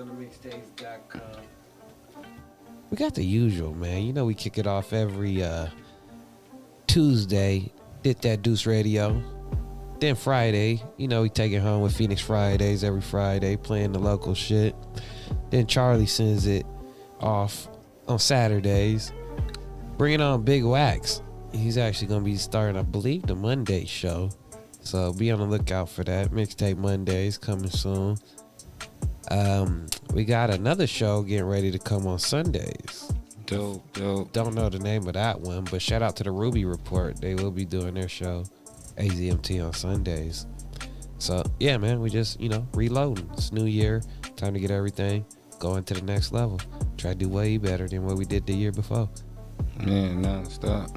YOUTUBE-ARIZONAMIXTAPES.com. We got the usual, man. You know we kick it off every Tuesday. Did that Deuce Radio. Then Friday, you know, we take it home with Phoenix Fridays every Friday, playing the local shit. Then Charlie sends it off on Saturdays. Bringing on Big Wax. He's actually going to be starting, I believe, the Monday show. So be on the lookout for that. Mixtape Mondays coming soon. We got another show getting ready to come on Sundays. Dope. Don't know the name of that one, but shout out to the Ruby Report. They will be doing their show, AZMT, on Sundays. So, yeah, man, we just, reloading. It's New Year. Time to get everything going to the next level. Try to do way better than what we did the year before. Man, non-stop.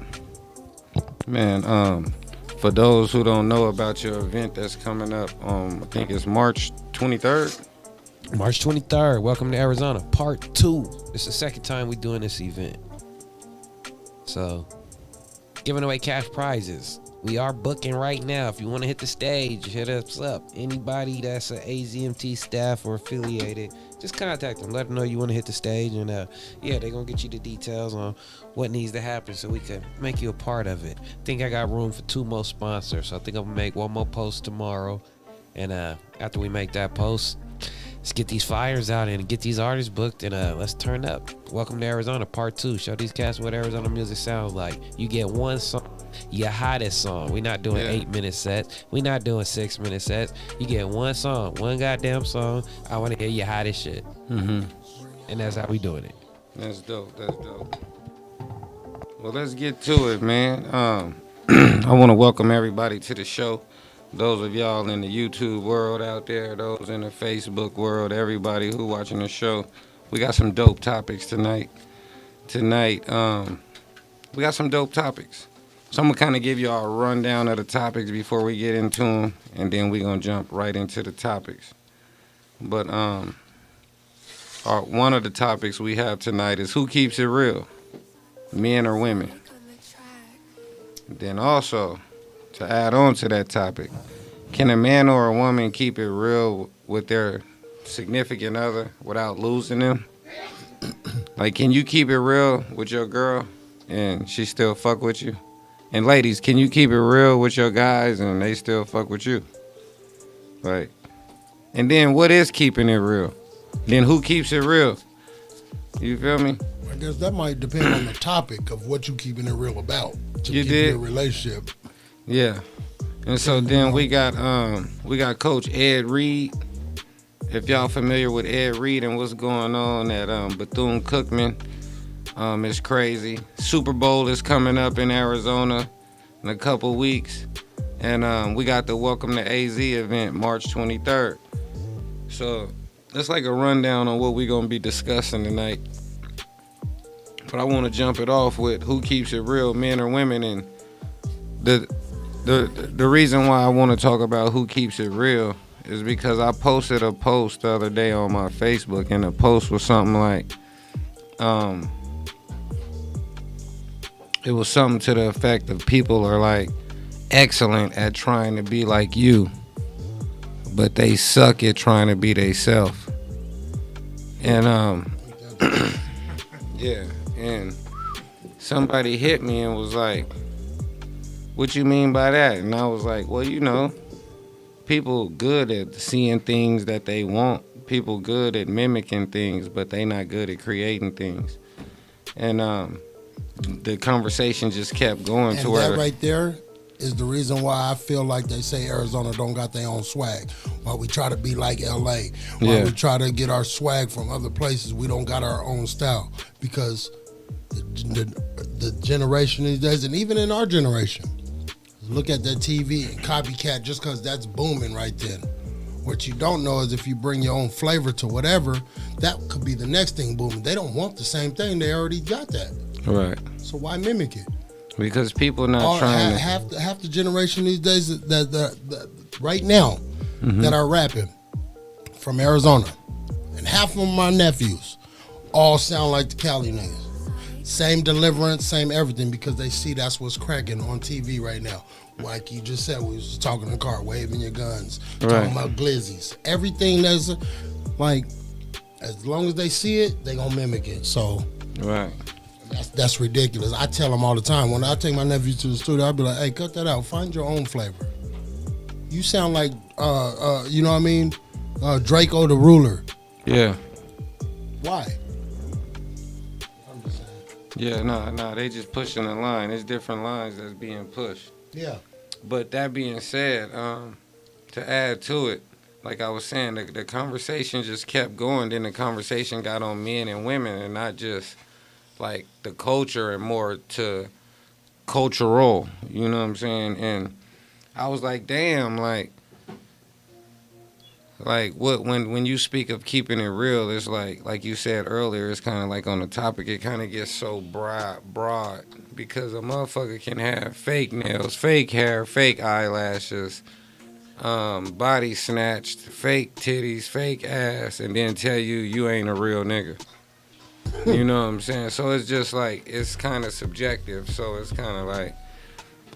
Man, for those who don't know about your event that's coming up, I think it's March 23rd. March 23rd, welcome to Arizona, part 2. It's the second time we're doing this event. So, giving away cash prizes. We are booking right now. If you want to hit the stage, hit us up. Anybody that's an AZMT staff or affiliated, just contact them. Let them know you want to hit the stage. And, they're going to get you the details on what needs to happen so we can make you a part of it. I think I got room for 2 more sponsors. So I think I'm going to make 1 more post tomorrow. And after we make that post, let's get these flyers out and get these artists booked, and let's turn up. Welcome to Arizona, part 2. Show these cats what Arizona music sounds like. You get 1 song, your hottest song. We're not doing 8-minute sets. We're not doing 6-minute sets. You get 1 song, 1 goddamn song. I want to hear your hottest shit. Mm-hmm. And that's how we doing it. That's dope. Well, let's get to it, man. I want to welcome everybody to the show. Those of y'all in the YouTube world out there, those in the Facebook world, everybody who watching the show, we got some dope topics tonight. We got some dope topics. So I'm going to kind of give y'all a rundown of the topics before we get into them, and then we're going to jump right into the topics. But one of the topics we have tonight is who keeps it real, men or women? Then also, to add on to that topic, can a man or a woman keep it real with their significant other without losing them? Like, can you keep it real with your girl and she still fuck with you? And ladies, can you keep it real with your guys and they still fuck with you? Right. And then what is keeping it real? Then who keeps it real? You feel me? I guess that might depend on the topic of what you keeping it real about to You keep did? your relationship. Yeah. And so then we got Coach Ed Reed. If y'all familiar with Ed Reed and what's going on at Bethune-Cookman, it's crazy. Super Bowl is coming up in Arizona in a couple weeks. And we got the Welcome to AZ event March 23rd. So that's like a rundown on what we're going to be discussing tonight. But I want to jump it off with who keeps it real, men or women. And the reason why I want to talk about who keeps it real is because I posted a post the other day on my Facebook, and the post was something like, it was something to the effect of people are like excellent at trying to be like you, but they suck at trying to be theyself. And yeah, and somebody hit me and was like, what you mean by that? And I was like, well, people good at seeing things that they want. People good at mimicking things, but they not good at creating things. And the conversation just kept going to where... And that right there is the reason why I feel like they say Arizona don't got their own swag. While we try to be like LA. While we try to get our swag from other places, we don't got our own style. Because the generation these days, and even in our generation, look at that TV and copycat just because that's booming right then. What you don't know is if you bring your own flavor to whatever, that could be the next thing booming. They don't want the same thing. They already got that. Right. So why mimic it? Because people not trying to... Half the generation these days that right now that are rapping from Arizona, and half of them my nephews, all sound like the Cali niggas. Same deliverance, same everything, because they see that's what's cracking on TV right now. Like you just said, we was talking in the car, waving your guns, talking about glizzies. Everything that's like, As long as they see it, they gonna mimic it. So Right. that's ridiculous. I tell them all the time. When I take my nephew to the studio, I'll be like, hey, cut that out. Find your own flavor. You sound like, you know what I mean? Draco the Ruler. Yeah. Why? Yeah, no, they just pushing the line. There's different lines that's being pushed. Yeah. But that being said, to add to it, like I was saying, the conversation just kept going. Then the conversation got on men and women, and not just like the culture, and more to cultural. You know what I'm saying? And I was like, damn, like what when you speak of keeping it real, it's like you said earlier, it's kind of like on the topic, it kind of gets so broad because a motherfucker can have fake nails, fake hair, fake eyelashes, body snatched, fake titties, fake ass, and then tell you ain't a real nigga. You know what I'm saying? So it's just like, it's kind of subjective. So it's kind of like,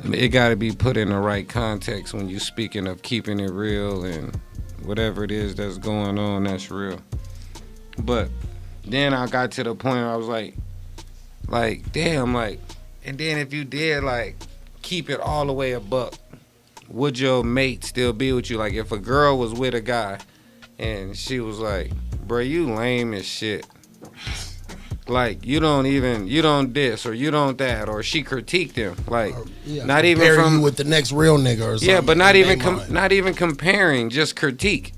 it got to be put in the right context when you speaking of keeping it real and whatever it is that's going on that's real. But then I got to the point where I was like damn, like, and then if you did like keep it all the way a buck, would your mate still be with you? Like if a girl was with a guy and she was like, bro, you lame as shit. Like you don't this or you don't that, or she critiqued him, like not even from you with the next real nigga or something. Yeah, but not even comparing, just critique.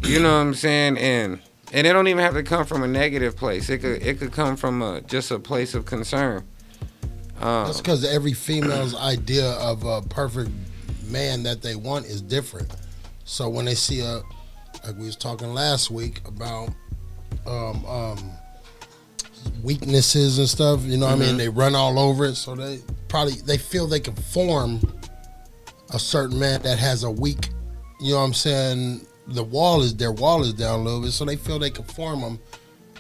You know what I'm saying? And it don't even have to come from a negative place. It could come from just a place of concern. That's because every female's idea of a perfect man that they want is different. So when they see like we was talking last week about weaknesses and stuff, you know what I mean? They run all over it, so they feel they can form a certain man that has a weak, you know what I'm saying? Their wall is down a little bit, so they feel they can form them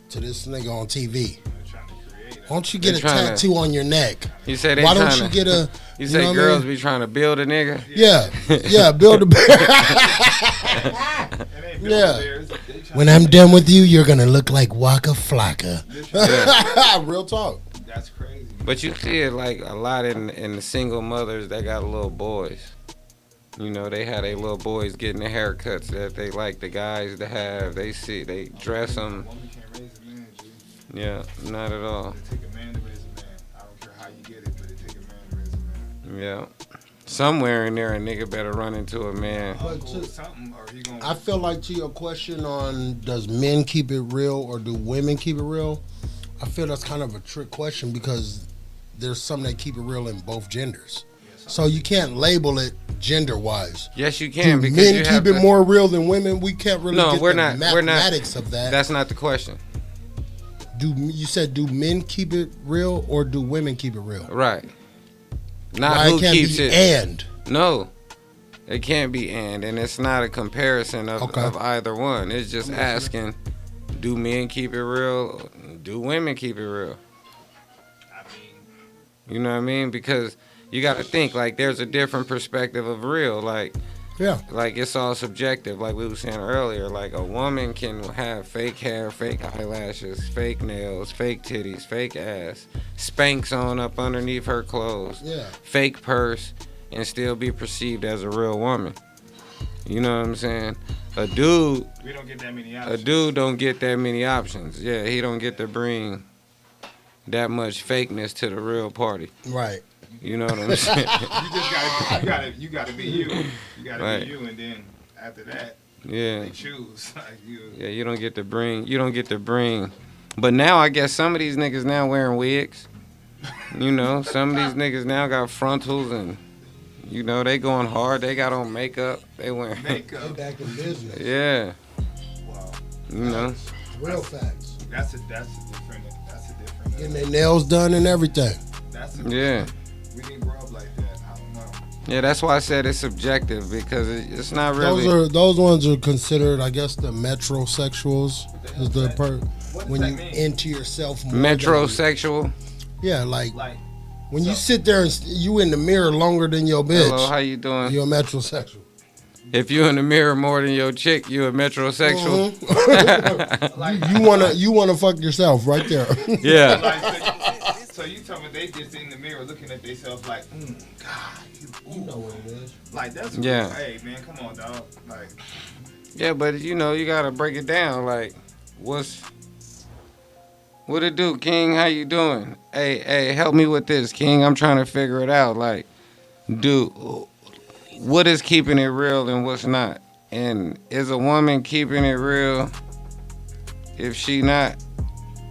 to this nigga on TV. Why don't you get a tattoo on your neck? You say why don't you get a? You say girls be trying to build a nigga? Yeah, build a bear. Yeah. When I'm done with you, you're gonna look like Waka Flocka. Yeah. Real talk. That's crazy. But you see it like a lot in the single mothers that got little boys. You know, they had their little boys getting the haircuts that they like the guys to have. They dress them. A woman can't raise a man, G. Yeah, not at all. It take a man to raise a man. I don't care how you get it, but it take a man to raise a man. Yeah. Somewhere in there, a nigga better run into a man. I feel like, to your question on does men keep it real or do women keep it real, I feel that's kind of a trick question because there's some that keep it real in both genders. So you can't label it gender-wise. Yes, you can. Do because men you keep it more real than women? We can't really get the mathematics of that. That's not the question. You said do men keep it real or do women keep it real? Right. Not Why who can't keeps be it. And. No. It can't be and it's not a comparison of either one. It's just asking, do men keep it real? Do women keep it real? You know what I mean? Because you got to think, like, there's a different perspective of real. Like, yeah, like it's all subjective. Like we were saying earlier, like a woman can have fake hair, fake eyelashes, fake nails, fake titties, fake ass, Spanx on up underneath her clothes, fake purse, and still be perceived as a real woman. You know what I'm saying? A dude, we don't get that many options. A dude don't get that many options. Yeah, he don't get to bring that much fakeness to the real party. Right. You know what I'm saying? you gotta be you. You gotta be you, and then after that, they choose. Yeah, you don't get to bring. But now I guess some of these niggas now wearing wigs. You know, some of these niggas now got frontals and, you know, they going hard. They got on makeup. They wearing makeup. They back in business. Yeah. Wow. You know. Real facts. That's a different. Getting their nails done and everything. Yeah. We didn't grow up like that. I don't know. Yeah, that's why I said it's subjective because it's not really. Those ones are considered, I guess, the metrosexuals. Is the when you into yourself more. Metrosexual. Yeah, like when you sit there and you in the mirror longer than your bitch. Hello, how you doing? You're a metrosexual. If you in the mirror more than your chick, you a metrosexual. You wanna fuck yourself right there. Yeah. So you tell me they just in the mirror looking at themselves like, God, You know what it is. like that's Yeah. Hey man, come on, dog. Like, Yeah, but you know, you gotta break it down. Like, what it do, King? How you doing? Hey, help me with this, King. I'm trying to figure it out. Like, dude, what is keeping it real and what's not? And is a woman keeping it real if she not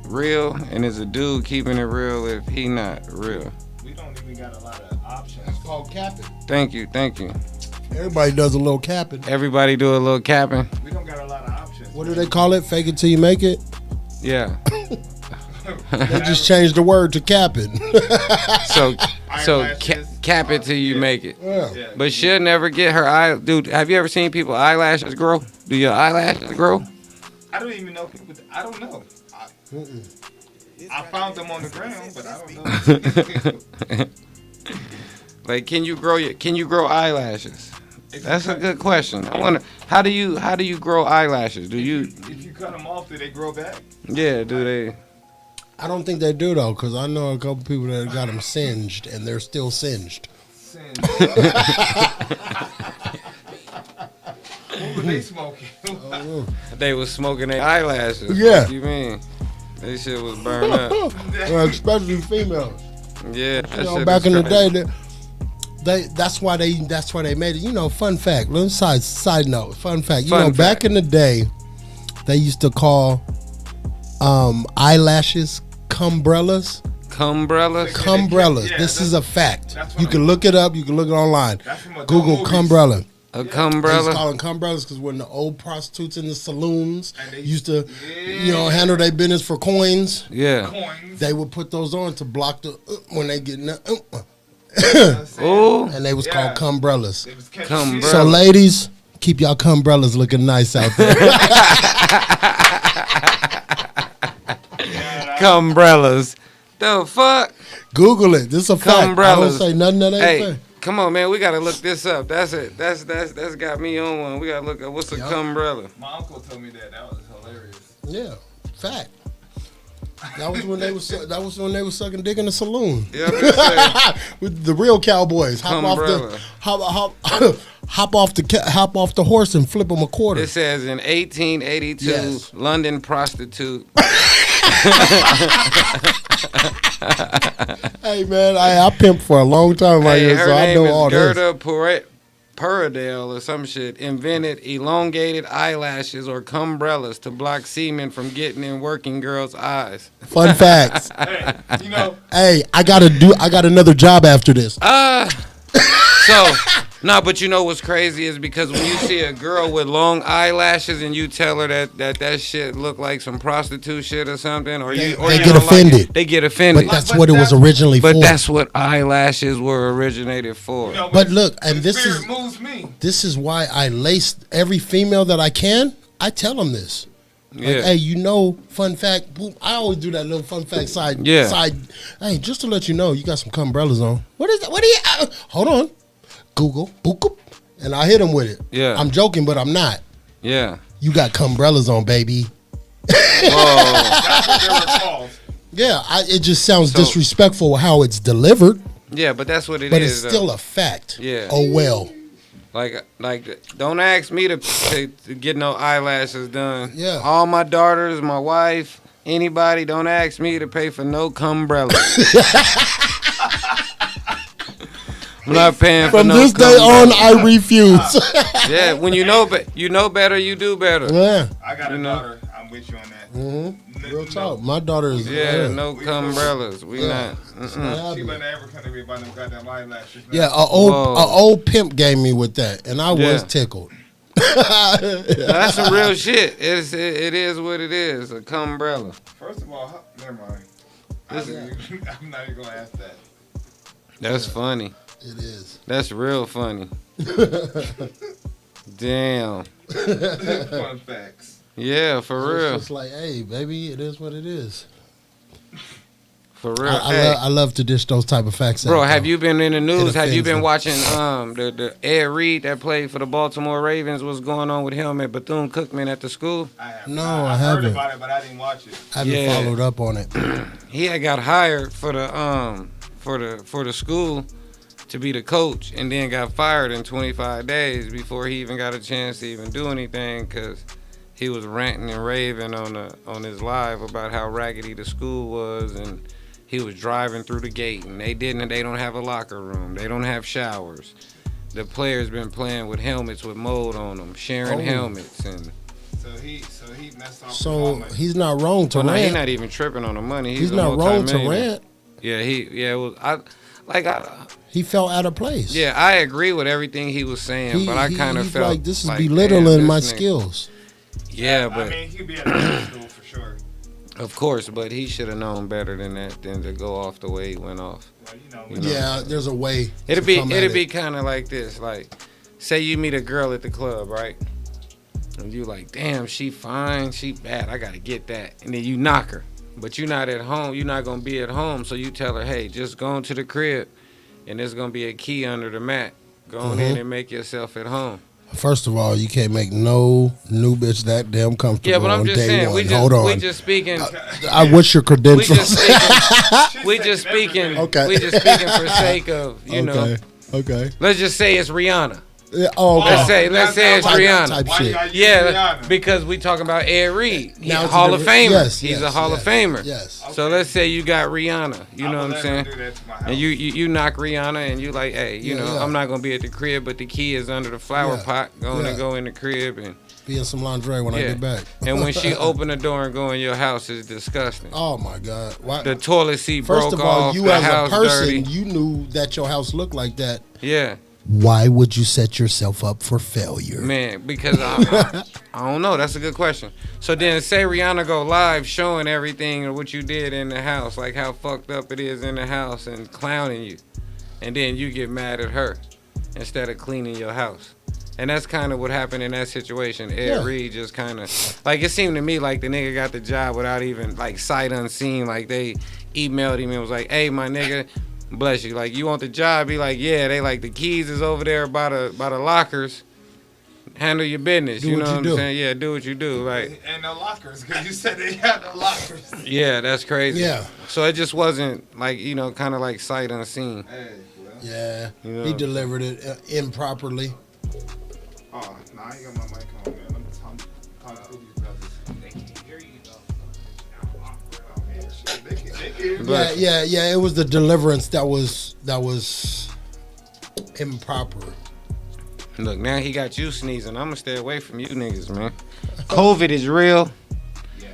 real? And is a dude keeping it real if he not real? we don't even got a lot of options. It's called capping. Thank you. Everybody does a little capping. Everybody do a little capping. We don't got a lot of options. What do they call it? Fake it till you make it. Yeah. They just changed the word to capping. So Eyelashes, cap it till you make it. Yeah. Yeah. But she'll never get her eye. Dude, have you ever seen people eyelashes grow? Do your eyelashes grow? I don't even know people. I don't know. I found them on the ground, but I don't know. Like, can you grow eyelashes? That's a good question. I wonder how do you grow eyelashes? Do you? If you cut them off, do they grow back? Yeah. Do they? I don't think they do though, because I know a couple people that got them singed and they're still singed. What were they smoking? They was smoking their eyelashes. Yeah. What you mean? They shit was burned up. Well, especially females. Yeah. You know, back in the day, that's why they made it. You know, fun fact. Little side note. Fun fact. Back in the day, they used to call eyelashes cumbrellas. Cumbrellas. Yeah, this is a fact. that's what You can look it up. You can look it online. That's from Google movies. cumbrella. A They used to cumbrella. call them cumbrellas because when the old prostitutes in the saloons And they- used to, handle their business for coins, Yeah. Coins. they would put those on to block the when they get Oh. and they was Yeah. called cumbrellas. They was catching Cumbrella. shit. So ladies, keep y'all cumbrellas looking nice out there. Cumbrellas. The fuck? Google it. This is a fact. I don't Cumbrellas. say nothing that ain't Hey, fair. come on, man. We gotta look this up. That's it. That's got me on one. We gotta look up what's a Yup. cumbrella. My uncle told me that. That was hilarious. Yeah, fact. That was when they was sucking dick in the saloon. Yeah, I'm just saying. With the real cowboys, hop off the horse and flip them a quarter. It says in 1882, Yes. London prostitute. Hey man, I pimped for a long time right Hey, here, her so I name know is all this. Gerda Puradale or some shit. Invented elongated eyelashes or cumbrellas to block semen from getting in working girls' eyes. Fun facts. Hey, you know, Hey, I got another job after this. So, no, but you know what's crazy is because when you see a girl with long eyelashes and you tell her that shit look like some prostitute shit or something, or They you get don't like offended. it, they get offended. But that's what it was originally But for. that's what eyelashes were originated for. you know But when look, and the this spirit is moves me. why I lace every female that I can. I tell them this. Like, Yeah. hey, fun fact. Boom, I always do that little fun fact side. Yeah. Hey, just to let you know, you got some cumbrellas on. What is that? What are you? Hold on. Google. Boop, and I hit them with it. Yeah. I'm joking, but I'm not. Yeah. You got cumbrellas on, baby. Whoa. That's what they were called. Yeah, it just sounds So- disrespectful how it's delivered, Yeah, but that's what it is. but it's though. still a fact. Yeah. Oh well. Like, don't ask me to get no eyelashes done. Yeah. All my daughters, my wife, anybody, don't ask me to pay for no cumbrella. I'm not paying for From no this day cumbrella. on, I refuse. Yeah, when you know better, you do better. Yeah. I got a You know? daughter. I'm with you on that. Real talk. My daughter is. Yeah, no cumbrellas. We Yeah. not. It's Mm-mm. not She happening. better ever come to me about them goddamn eyelashes. man. Yeah, Whoa. a old pimp gave me with that, and I was Yeah. tickled. That's some real shit. It is what it is. A cumbrella. First of all, never mind. I'm not even gonna ask that. That's funny. It is. That's real funny. Damn. Fun facts. Yeah, for real. It's just like, hey, baby, it is what it is. For real. I love to dish those type of facts Bro, out, have though. you been in the news? Have you been them. watching the Ed Reed that played for the Baltimore Ravens? What's going on with him and Bethune-Cookman at the school? No, I I heard haven't. about it, but I didn't watch it. I haven't Yeah. followed up on it. He had got hired for the school to be the coach, and then got fired in 25 days before he even got a chance to even do anything, because he was ranting and raving on his live about how raggedy the school was, and he was driving through the gate, and they don't have a locker room, they don't have showers. The players been playing with helmets with mold on them, sharing helmets, and So he messed off. So he's not wrong to well, no, rant. he's not even tripping on the money. He's a not wrong to multimillionaire. rant. It was He felt out of place. Yeah, I agree with everything he was saying, but I kind of he's felt like, this is like, belittling damn, my this nigga- skills. Yeah, but I mean, he could be at a school for sure. of course, but he should have known better than that, than to go off the way he went off. Well, You know. Yeah, there's a way. It'd to come at be it. kind of like this, like, say you meet a girl at the club, right? And you like, damn, she fine, she bad, I gotta get that, and then you knock her, but you're not at home, you're not gonna be at home, so you tell her, hey, just go into the crib, and there's gonna be a key under the mat. Go on in and make yourself at home. First of all, you can't make no new bitch that damn comfortable. Yeah, but I'm on just day saying, one. Hold on. we just speaking. What's your We credentials? just speaking. We just speaking. Okay. We just speaking for sake of, you know. Okay. Let's just say it's Rihanna. Yeah, oh, okay. Let's say it's Type- Rihanna. type Why shit. you gotta use Yeah, Rihanna? because we talking about Ed Reed. He's Now a it's Hall of Famer. Yes, He's a yes, Hall yes, of Famer. Yes. So let's say you got Rihanna. You know what I'm saying? Do that to my house. And you knock Rihanna and you like, hey, you Yeah, know, yeah. I'm not gonna be at the crib, but the key is under the flower Yeah, pot. Going yeah. to go in the crib and Be in some lingerie when I yeah. get back. And when she open the door and go in your house, it's disgusting. Oh my God! Why? The toilet seat First broke of all, off. you The as a house person, dirty. you knew that your house looked like that. Yeah. Why would you set yourself up for failure? Man, because I don't know. That's a good question. So then say Rihanna go live showing everything of what you did in the house, like how fucked up it is in the house and clowning you. And then you get mad at her instead of cleaning your house. And that's kind of what happened in that situation. Ed Yeah. Reed just kind of, like, it seemed to me like the nigga got the job without even, like, sight unseen. Like, they emailed him and was like, hey, my nigga, bless you. Like, you want the job? Be like, yeah. They like, the keys is over there by the lockers. Handle your business. Do You what know you what do. I'm saying? Yeah, do what you do. Like, And no lockers, because you said they had no lockers. yeah, that's crazy. Yeah. So it just wasn't, like, you know, kind of like sight unseen. Hey, well. Yeah, You know. he delivered it improperly. Oh, nah, I ain't got my mic on, man. I'm talking to these brothers. They can't hear you, though. Oh, man, shit. They can hear me. But- Yeah. It was the deliverance that was improper. Look, now he got you sneezing. I'm going to stay away from you niggas, man. COVID is real. Yeah.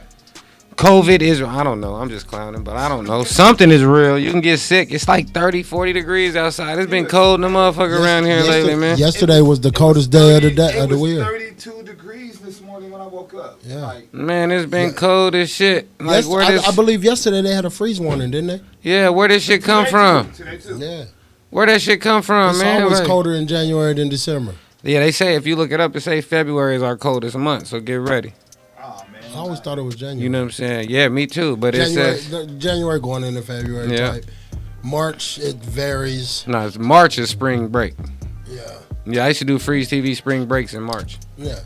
COVID is, I don't know. I'm just clowning, but I don't know. Something is real. You can get sick. It's like 30, 40 degrees outside. It's been cold in the motherfucker around here lately, man. Yesterday was the coldest day of the day It of the was year. 32 degrees this morning when I woke up. Yeah. Like, Man, it's been cold as shit. Like, where this, I believe yesterday they had a freeze warning, didn't they? yeah, where this shit come from? Today, too. Yeah. Where that shit come from, It's man? always Like- colder in January than December. Yeah, they say if you look it up, it say February is our coldest month, so get ready. Oh, man. I always thought it was January. You know what I'm saying? Yeah, me too. But it January, says January going into February Yeah. type. March, it varies. no, it's March is spring break. Yeah. Yeah, I used to do Freeze TV spring breaks in March. Yeah.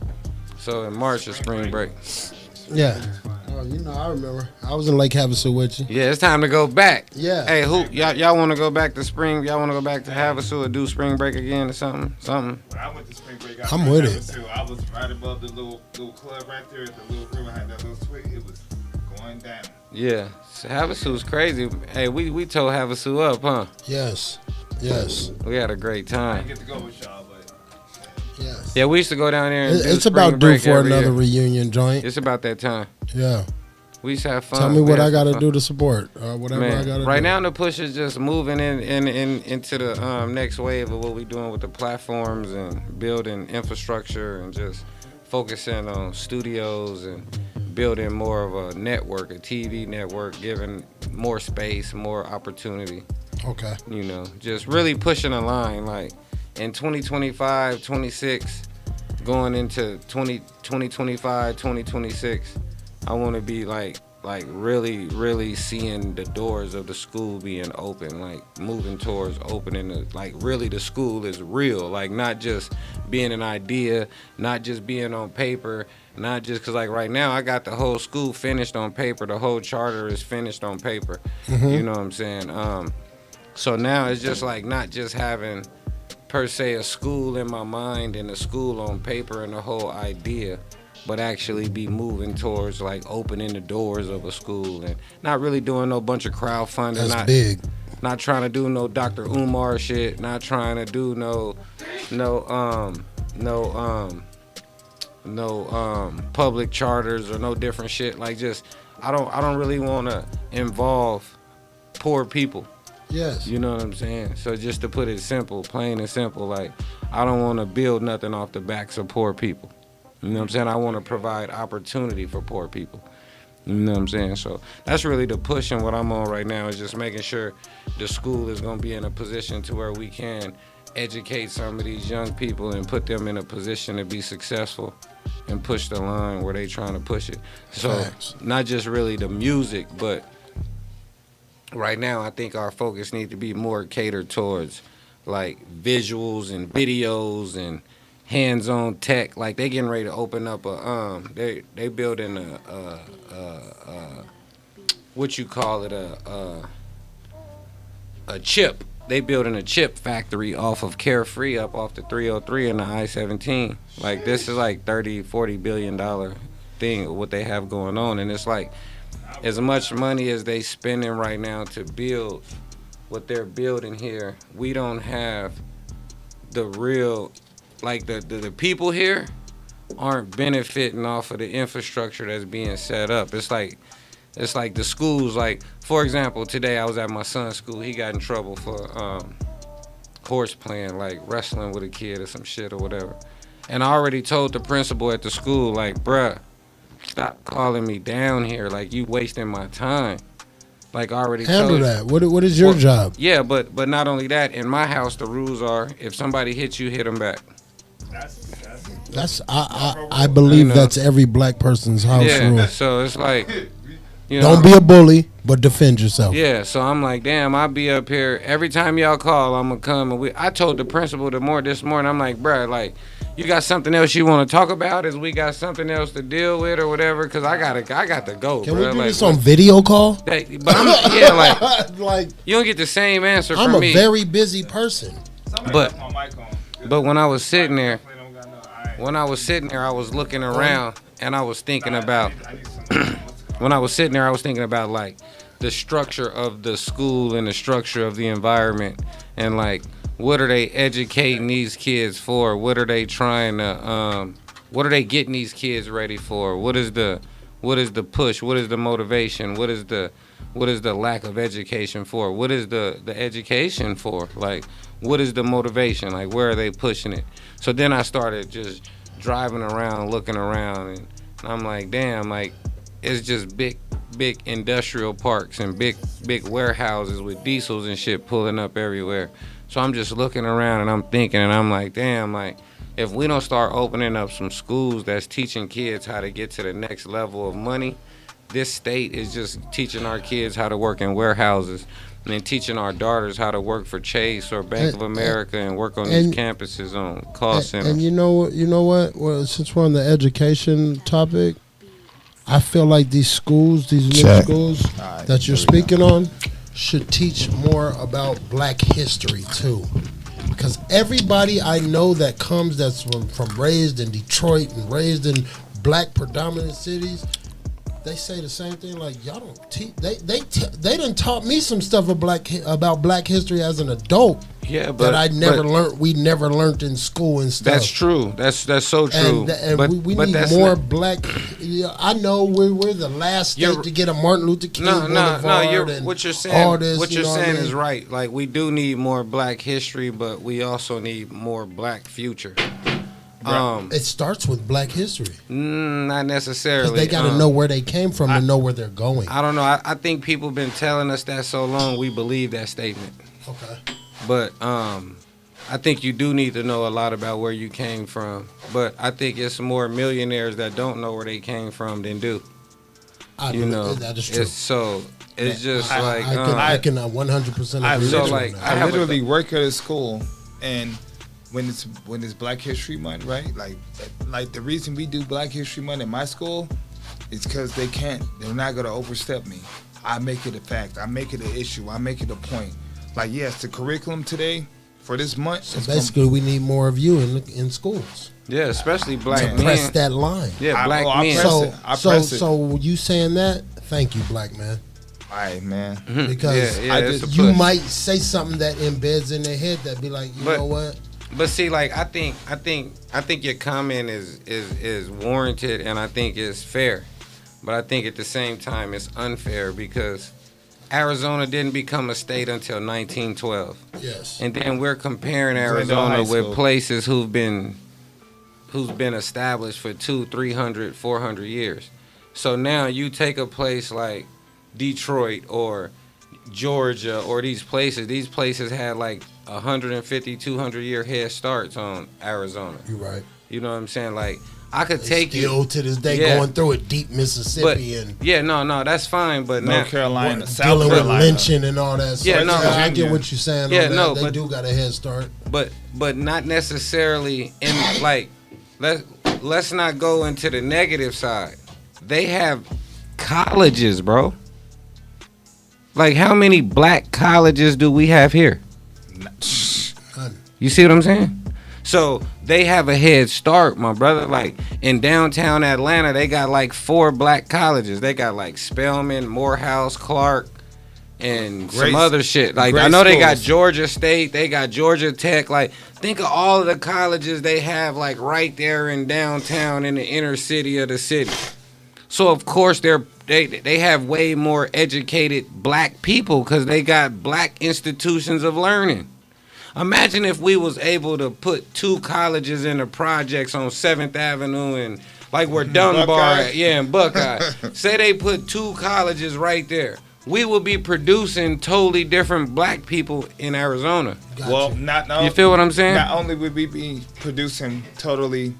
So in March is spring break. Yeah. Oh, you know, I remember. I was in Lake Havasu with you. Yeah, it's time to go back. Yeah. Hey, who y'all want to go back to spring? Y'all want to go back to Havasu or do spring break again or something? Something. When I went to spring break, I'm with it. Too. I was right above the little club right there at the little river. I had that little swing. It was going down. Yeah, so Havasu's crazy. Hey, we told Havasu up, huh? Yes. Yes. We had a great I time. didn't get to go with y'all, but Yes. Yeah, we used to go down there and do It's spring about due break for every another year. reunion joint. It's about that time. Yeah. We used to have fun. Tell me We what had I got to fun. do to support. Whatever I got to Man, do. right now the push is just moving into the next wave of what we're doing with the platforms and building infrastructure and just focusing on studios and building more of a network, a TV network, giving more space, more opportunity. Okay. You know, just really pushing a line. Like in 2025, 26, going into 2025, 2026, I want to be like like really, really seeing the doors of the school being open, like moving towards opening like really the school is real, like not just being an idea, not just being on paper, not just because like right now I got the whole school finished on paper, the whole charter is finished on paper. You know what I'm saying? So now it's just like not just having per se a school in my mind and a school on paper and the whole idea, but actually be moving towards like opening the doors of a school and not really doing no bunch of crowdfunding. That's big. Not trying to do no Dr. Umar shit. Not trying to do no public charters or no different shit. Like just I don't really want to involve poor people. Yes. You know what I'm saying? So just to put it simple, plain and simple, like I don't want to build nothing off the backs of poor people. You know what I'm saying? I want to provide opportunity for poor people. You know what I'm saying? So that's really the push, and what I'm on right now is just making sure the school is going to be in a position to where we can educate some of these young people and put them in a position to be successful and push the line where they trying to push it. So not just really the music, but right now I think our focus needs to be more catered towards like visuals and videos and hands-on tech. Like they getting ready to open up a they building a what you call it, a chip. They building a chip factory off of Carefree up off the 303 and the I-17. Like this is like $30-40 billion thing what they have going on, and it's like as much money as they spending right now to build what they're building here, we don't have the real, like the people here aren't benefiting off of the infrastructure that's being set up. It's like the schools, like for example, today I was at my son's school. He got in trouble for horse playing, like wrestling with a kid or some shit or whatever. And I already told the principal at the school, like, bruh, stop calling me down here. Like, you wasting my time. Like, I already handle told that. What is your job? Yeah, but not only that, in my house, the rules are if somebody hits you, hit them back. I believe that's every black person's house rule. So it's like, you know, don't be a bully, but defend yourself. Yeah, so I'm like, damn, I'll be up here. Every time y'all call, I'm going to come. And I told the principal this morning, I'm like, bruh, like, you got something else you want to talk about? Is we got something else to deal with or whatever? Because I got to go, Can bro. we do like, this on video call? But I'm, yeah, like you don't get the same answer I'm from me. a very busy person. But when I was sitting there, I was looking around and I was thinking about, when I was sitting there, I was thinking about like the structure of the school and the structure of the environment and like, what are they educating these kids for? What are they trying to, what are they getting these kids ready for? What is the push? What is the motivation? What is the lack of education for? What is the education for? Like, what is the motivation? Like, where are they pushing it? So then I started just driving around, looking around, and I'm like, damn, like, it's just big industrial parks and big warehouses with diesels and shit pulling up everywhere. So I'm just looking around and I'm thinking, and I'm like, damn, like, if we don't start opening up some schools that's teaching kids how to get to the next level of money, this state is just teaching our kids how to work in warehouses and then teaching our daughters how to work for Chase or Bank of America and work on these campuses on call centers. And you know what? Well, since we're on the education topic, I feel like these schools, these new schools that you're speaking on, should teach more about black history too, because everybody I know that comes that's from raised in Detroit and raised in black predominant cities, they say the same thing. Like, y'all don't teach. They done taught me some stuff about black history as an adult. Yeah, but that I never learned. We never learned in school and stuff. That's true. That's so true. And we need more black. I know we're the last state to get a Martin Luther King Boulevard. No. What you're saying is right. Like, we do need more black history, but we also need more black future. It starts with black history. Not necessarily. They got to know where they came from and know where they're going. I don't know. I think people have been telling us that so long, we believe that statement. Okay. But I think you do need to know a lot about where you came from. But I think it's more millionaires that don't know where they came from than do. You know, that is true. It's just like I can 100% agree. So like I literally work at a school, and when it's Black History Month, right? Like the reason we do Black History Month in my school is because they're not gonna overstep me. I make it a fact. I make it an issue. I make it a point. Like, yes, the curriculum today for this month. So basically, we need more of you in schools. Yeah, especially black men. Press that line. Yeah, black men. So you saying that? Thank you, black man. All right, man. Because you might say something that embeds in their head that be like, you know what? But see, like I think your comment is warranted, and I think it's fair. But I think at the same time it's unfair because Arizona didn't become a state until 1912. Yes. And then we're comparing Arizona with places who's been established for 200, 300, 400 years. So now you take a place like Detroit or Georgia or these places had like 150, 200 year head starts on Arizona. You're right. You know what I'm saying? Like, I could take you still to this day going through it, deep Mississippi no, that's fine. But North Carolina, South dealing Carolina, with lynching and all that. Yeah, I get what you're saying. Yeah, on that. They do got a head start, but not necessarily in like. Let's not go into the negative side. They have colleges, bro. Like, how many black colleges do we have here? You see what I'm saying? So they have a head start, my brother. Like in downtown Atlanta, they got like 4 black colleges. They got like Spelman, Morehouse, Clark, and some other shit. Like I know they got Georgia State, they got Georgia Tech. Like think of all of the colleges they have like right there in downtown in the inner city of the city. So of course they have way more educated black people because they got black institutions of learning. Imagine if we was able to put 2 colleges in the projects on 7th Avenue and like where Dunbar at, in Buckeye. Say they put 2 colleges right there. We would be producing totally different black people in Arizona. Well, you feel what I'm saying? Not only would we be producing totally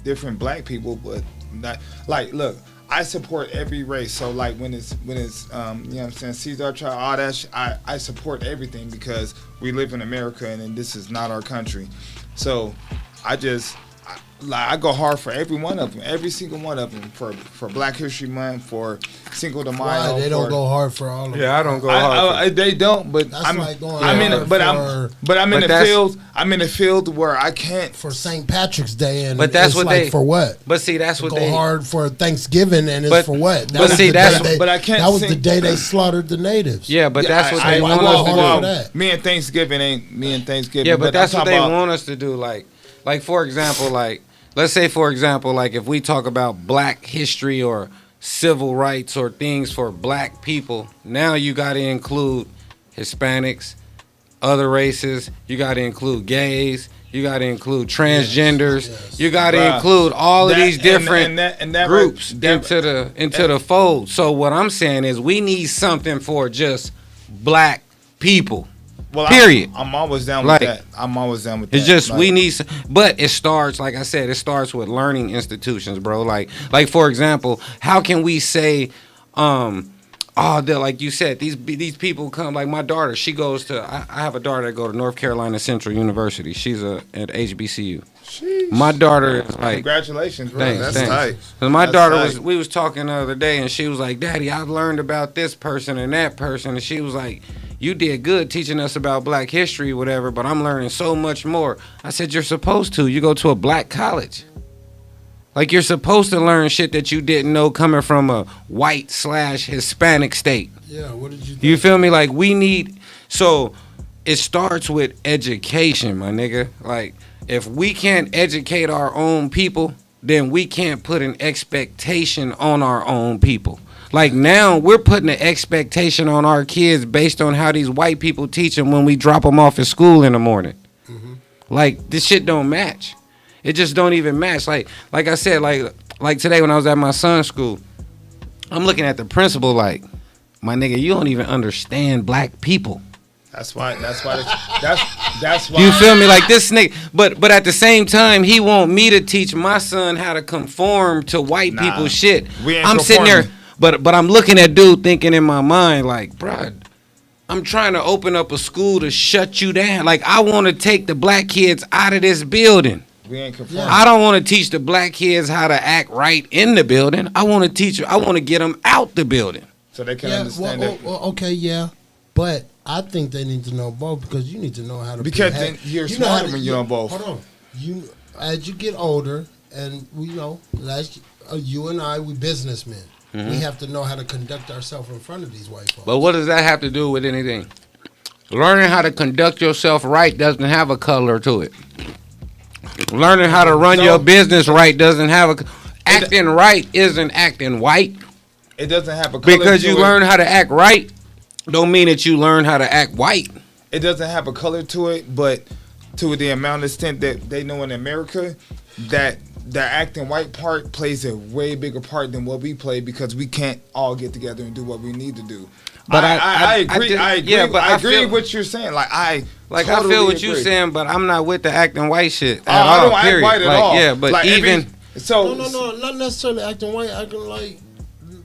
different black people, but not like look. I support every race, so like when it's you know what I'm saying, Caesar trial, all that I support everything because we live in America and this is not our country. So I go hard for every one of them, every single one of them, for Black History Month, for Cinco de Mayo. Why? They don't go hard for all of them. Yeah, I don't go hard. They don't, but that's I'm like going I'm in the field. I'm in a field where I can't for St. Patrick's Day, and but that's it's what like for what? But see, that's what go they hard for Thanksgiving, and it's for what? But see, that's but I can't. That was the day they slaughtered the natives. Yeah, but that's what they want us to do. Me and Thanksgiving ain't me and Thanksgiving. Yeah, but that's what they want us to do. Like for example, like. Let's say, for example, like if we talk about black history or civil rights or things for black people, now you got to include Hispanics, other races, you got to include gays, you got to include transgenders, you got to include all of these different groups into the fold. So what I'm saying is we need something for just black people. Well, period. I'm always down with that. I'm always down with that. It's just we need, but it starts, like I said, it starts with learning institutions, bro. Like for example, how can we say, like you said, these people come. Like my daughter, she goes to. I have a daughter that go to North Carolina Central University. She's at HBCU. Sheesh. My daughter is like, congratulations, bro. Thanks. Tight. And my daughter we was talking the other day, and she was like, "Daddy, I've learned about this person and that person," and she was like, "You did good teaching us about black history, whatever, but I'm learning so much more." I said, "You're supposed to. You go to a black college. Like, you're supposed to learn shit that you didn't know coming from a white/Hispanic state." Yeah, what did you think? You feel me? Like, we need... So, it starts with education, my nigga. Like, if we can't educate our own people, then we can't put an expectation on our own people. Like now, we're putting an expectation on our kids based on how these white people teach them when we drop them off at school in the morning. Mm-hmm. Like, this shit don't match. It just don't even match. Like I said, like today when I was at my son's school, I'm looking at the principal like, my nigga, you don't even understand black people. That's why. You feel me? Like this nigga, but at the same time, he want me to teach my son how to conform to white people's shit. We ain't I'm sitting there. But I'm looking at dude thinking in my mind like, bruh, I'm trying to open up a school to shut you down. Like, I want to take the black kids out of this building. We ain't conforming. I don't want to teach the black kids how to act right in the building. I want to get them out the building. So they can understand that. Okay, yeah. But I think they need to know both because you need to know how to Because then you're smarter when you know both. Hold on. As you get older, and we know, like you and I, we businessmen. Mm-hmm. We have to know how to conduct ourselves in front of these white folks. But what does that have to do with anything? Learning how to conduct yourself right doesn't have a color to it. Learning how to run your business right doesn't have a... Acting right isn't acting white. It doesn't have a color Because to you it. learn how to act right don't mean that you learn how to act white. It doesn't have a color to it, but to the amount of extent that they know in America, that the acting white part plays a way bigger part than what we play because we can't all get together and do what we need to do. But I agree. I agree. Yeah, but I agree feel, with what you're saying. I totally feel what agree. you're saying, but I'm not with the acting white shit at I all. don't Period. act white at like, all. Yeah, but like even so No, not necessarily acting white, acting like,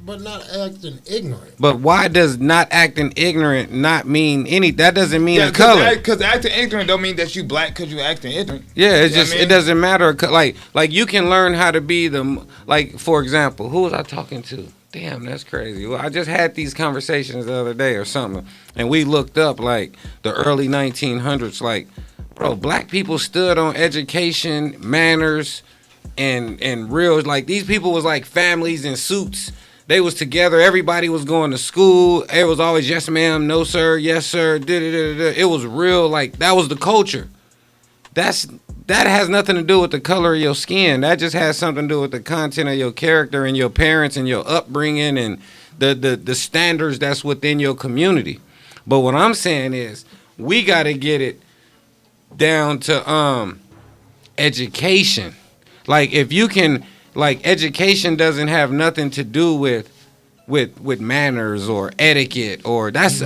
but not acting ignorant. But why does not acting ignorant not mean any? That doesn't mean a color. Because acting ignorant don't mean that you black because you acting ignorant. Yeah, it's You know just what I mean? it doesn't matter. Like you can learn how to be like for example, who was I talking to? Damn, that's crazy. Well, I just had these conversations the other day or something, and we looked up like the early 1900s. Like, bro, black people stood on education, manners, and real. Like these people was like families in suits. They was together. Everybody was going to school. It was always yes, ma'am, no, sir, yes, sir. It was real. Like that was the culture. That has nothing to do with the color of your skin. That just has something to do with the content of your character and your parents and your upbringing and the standards that's within your community. But what I'm saying is we got to get it down to education. Like if you can, like education doesn't have nothing to do with manners or etiquette or that's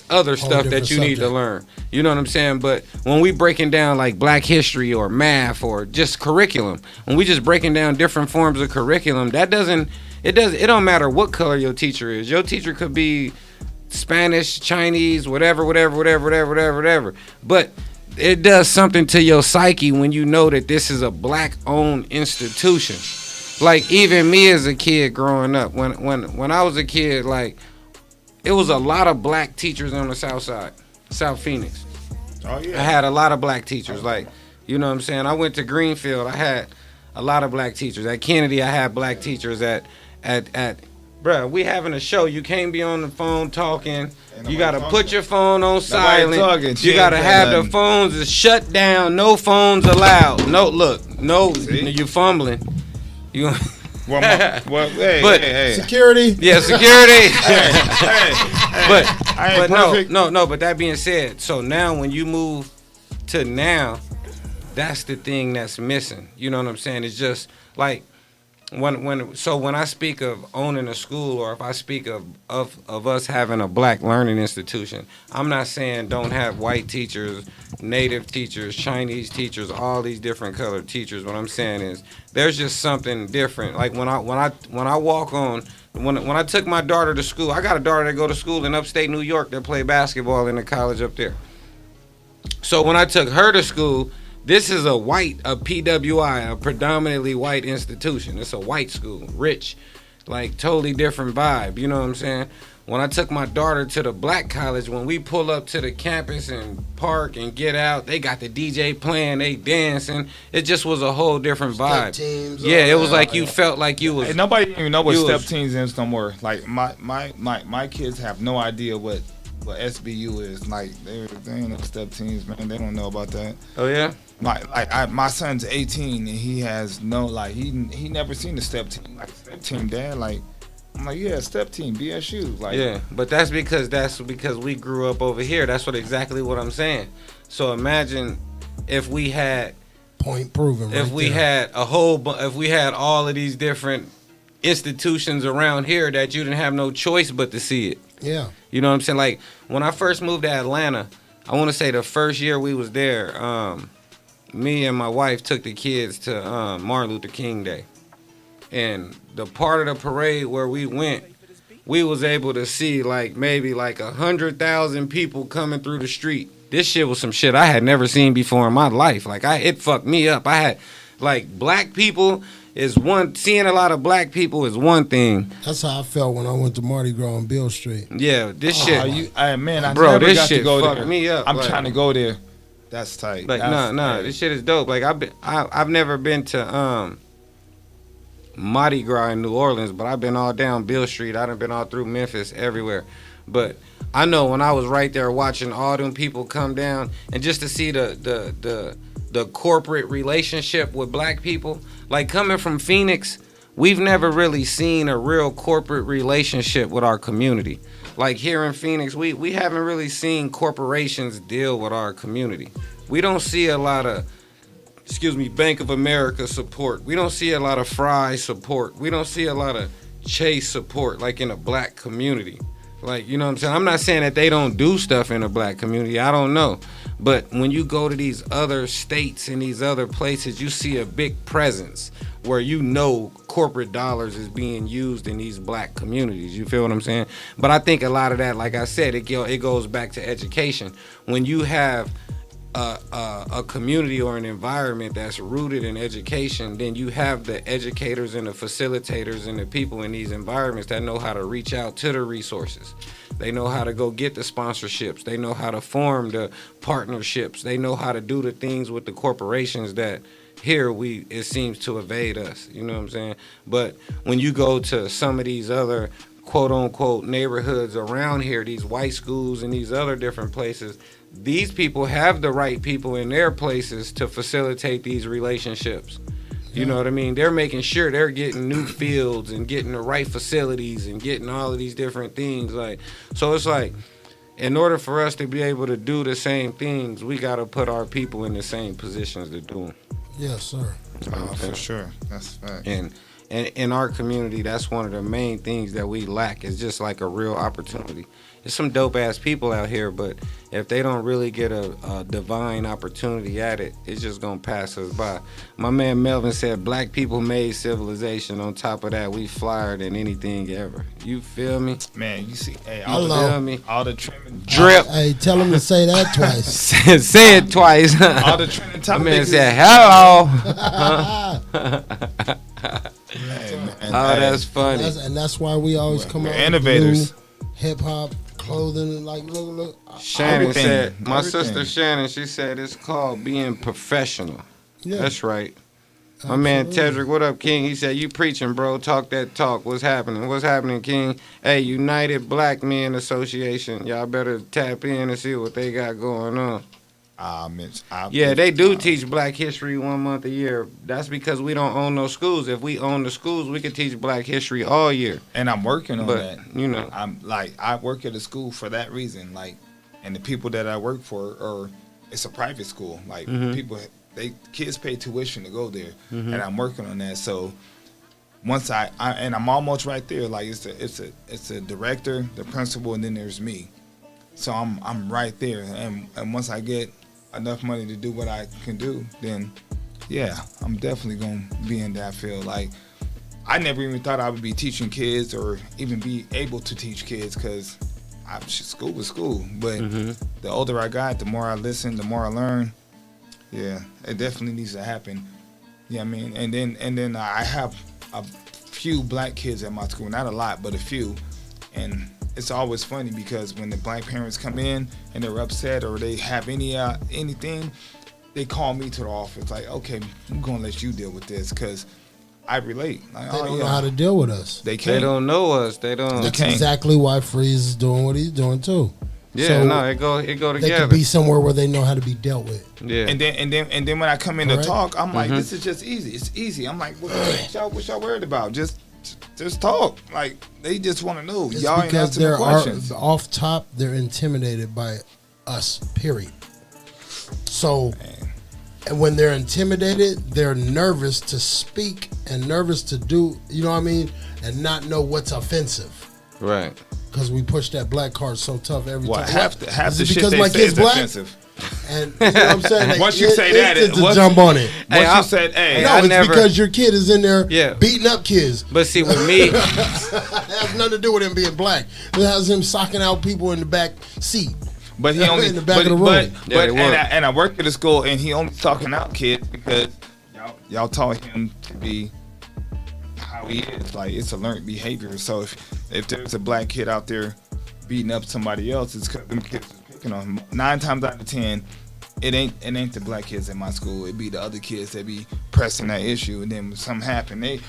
other stuff that you need to learn. You know what I'm saying? But when we breaking down like black history or math or just curriculum, when we just breaking down different forms of curriculum, it don't matter what color your teacher is. Your teacher could be Spanish, Chinese, whatever. But it does something to your psyche when you know that this is a black-owned institution. Like even me as a kid growing up, when I was a kid, like it was a lot of black teachers on the South Side, South Phoenix. Oh yeah. I had a lot of black teachers. Like, you know what I'm saying? I went to Greenfield. I had a lot of black teachers. At Kennedy, I had black teachers. At bruh, we having a show. You can't be on the phone talking. You gotta put your phone on silent. You gotta have the phones shut down. No phones allowed. No, look, no, you fumbling. You. Hey. Security. Yeah, security. But no. But that being said, so now when you move to now, that's the thing that's missing. You know what I'm saying? It's just like when I speak of owning a school, or if I speak of us having a black learning institution, I'm not saying don't have white teachers, native teachers, Chinese teachers, all these different colored teachers. What I'm saying is there's just something different. Like when I walk on, when I took my daughter to school, I got a daughter that go to school in upstate New York that play basketball in the college up there. So when I took her to school, this is a PWI, a predominantly white institution. It's a white school, rich, like totally different vibe. You know what I'm saying? When I took my daughter to the black college, when we pull up to the campus and park and get out, they got the DJ playing, they dancing. It just was a whole different vibe. Teams, yeah, it was like you felt like you was. Hey, nobody even know what step teams is no more. Like my kids have no idea what SBU is. Like they ain't no step teams, man. They don't know about that. Oh yeah. My son's 18 and he has no he never seen a step team. Like step team, dad. Like I'm like, yeah, step team, BSU. Like yeah, but that's because we grew up over here. That's exactly what I'm saying. So imagine if we had point proven. If we had if we had all of these different institutions around here that you didn't have no choice but to see it. Yeah. You know what I'm saying? Like when I first moved to Atlanta, I want to say the first year we was there, me and my wife took the kids to Martin Luther King Day. And the part of the parade where we went we was able to see like maybe like 100,000 people coming through the street. This shit was some shit I had never seen before in my life. Like it fucked me up. I had like black people is one, seeing a lot of black people is one thing. That's how I felt when I went to Mardi Gras on Beale Street. Yeah, this shit. I bro, never this got shit to go fucked there. me up. I'm like, trying to go there. That's tight. Like That's, this shit is dope. Like I've never been to Mardi Gras in New Orleans, but I've been all down Beale Street. I done been all through Memphis, everywhere. But I know when I was right there watching all them people come down, and just to see the corporate relationship with black people, like coming from Phoenix, we've never really seen a real corporate relationship with our community. Like here in Phoenix, we haven't really seen corporations deal with our community. We don't see a lot of, Bank of America support. We don't see a lot of Fry support. We don't see a lot of Chase support like in a black community. Like, you know what I'm saying? I'm not saying that they don't do stuff in a black community. I don't know. But when you go to these other states and these other places, you see a big presence where you know corporate dollars is being used in these black communities. You feel what I'm saying? But I think a lot of that, like I said, it goes back to education. When you have a community or an environment that's rooted in education, then you have the educators and the facilitators and the people in these environments that know how to reach out to the resources. They know how to go get the sponsorships. They know how to form the partnerships. They know how to do the things with the corporations that here it seems to evade us. You know what I'm saying? But when you go to some of these other quote unquote neighborhoods around here, these white schools and these other different places, these people have the right people in their places to facilitate these relationships. You know what I mean? They're making sure they're getting new fields and getting the right facilities and getting all of these different things. Like, so it's like, in order for us to be able to do the same things, we got to put our people in the same positions to do them. Yes, sir. For sure. That's a fact. And in our community, that's one of the main things that we lack, is just like a real opportunity. There's some dope ass people out here, but if they don't really get a divine opportunity at it, it's just gonna pass us by. My man Melvin said black people made civilization. On top of that, we flyer than anything ever. You feel me? Man, you see, hey, Feel me? all the trimming Drip. Hey, tell him to say that twice. Say it twice. all the trending My topics. man said hello. That's funny. That's why we always come out innovators. Hip hop, clothing, and like look. Shannon Everything. said, my Everything. sister Shannon, she said it's called being professional. Yeah. That's right. My man Absolutely. Tedrick, what up, King? He said, you preaching, bro. Talk that talk. What's happening? What's happening, King? Hey, United Black Men Association. Y'all better tap in and see what they got going on. Yeah, they do teach Black History 1 month a year. That's because we don't own no schools. If we own the schools, we could teach Black History all year. And I'm working on But, that. you know. I work at a school for that reason. Like, and the people that I work for it's a private school. Like kids pay tuition to go there, and I'm working on that. So once and I'm almost right there. Like it's a director, the principal, and then there's me. So I'm right there. And once I get enough money to do what I can do, then yeah, I'm definitely gonna be in that field. Like, I never even thought I would be teaching kids or even be able to teach kids, because school was school. But the older I got, the more I listen, the more I learn. Yeah, it definitely needs to happen. Yeah, I mean, and then I have a few black kids at my school, not a lot, but a few, and it's always funny because when the black parents come in and they're upset or they have anything, they call me to the office like, okay, I'm gonna let you deal with this because I relate. Like, They don't know how to deal with us. They can't. They don't know us. They don't. That's can't. exactly why Freeze is doing what he's doing too. Yeah, So no, it go together. They could be somewhere where they know how to be dealt with. Yeah. And then when I come in to Correct. talk, I'm like, this is just easy. It's easy. I'm like, what y'all worried about? Just talk. Like, they just want to know. It's Y'all ain't because answering the questions. off top, they're intimidated by us, period. So, and when they're intimidated, they're nervous to speak and nervous to do, you know what I mean? And not know what's offensive. Right. Because we push that black card so tough every What, time. half Is the it shit because they my say kid's is black? offensive. And you know what I'm saying? Like, Once you say that, it's to once- jump on it. Once I- you said, hey, No, I it's never- because your kid is in there Yeah. beating up kids. But see, with me, has nothing to do with him being black. It has him socking out people in the back seat. But he only in the back of the room. And I worked at a school, and he only talking out kids because y'all taught him to be how he is. Like, it's a learned behavior. So if there's a black kid out there beating up somebody else, it's because them kids is picking on him. 9 times out of 10, it ain't the black kids at my school. It be the other kids that be pressing that issue, and then when something happen,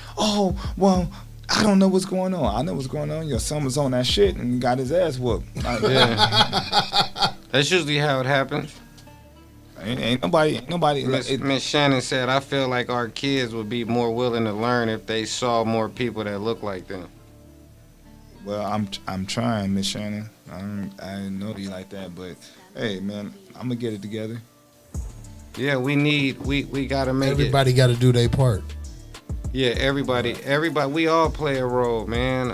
well, I don't know what's going on. I know what's going on. Your son was on that shit and got his ass whooped. Like, That's usually how it happens. Ain't nobody. Miss Shannon said, I feel like our kids would be more willing to learn if they saw more people that look like them. Well, I'm trying, Miss Shannon. I didn't know you like that, but hey, man, I'm gonna get it together. Yeah, we gotta make Everybody got to do their part. Yeah, everybody, we all play a role, man.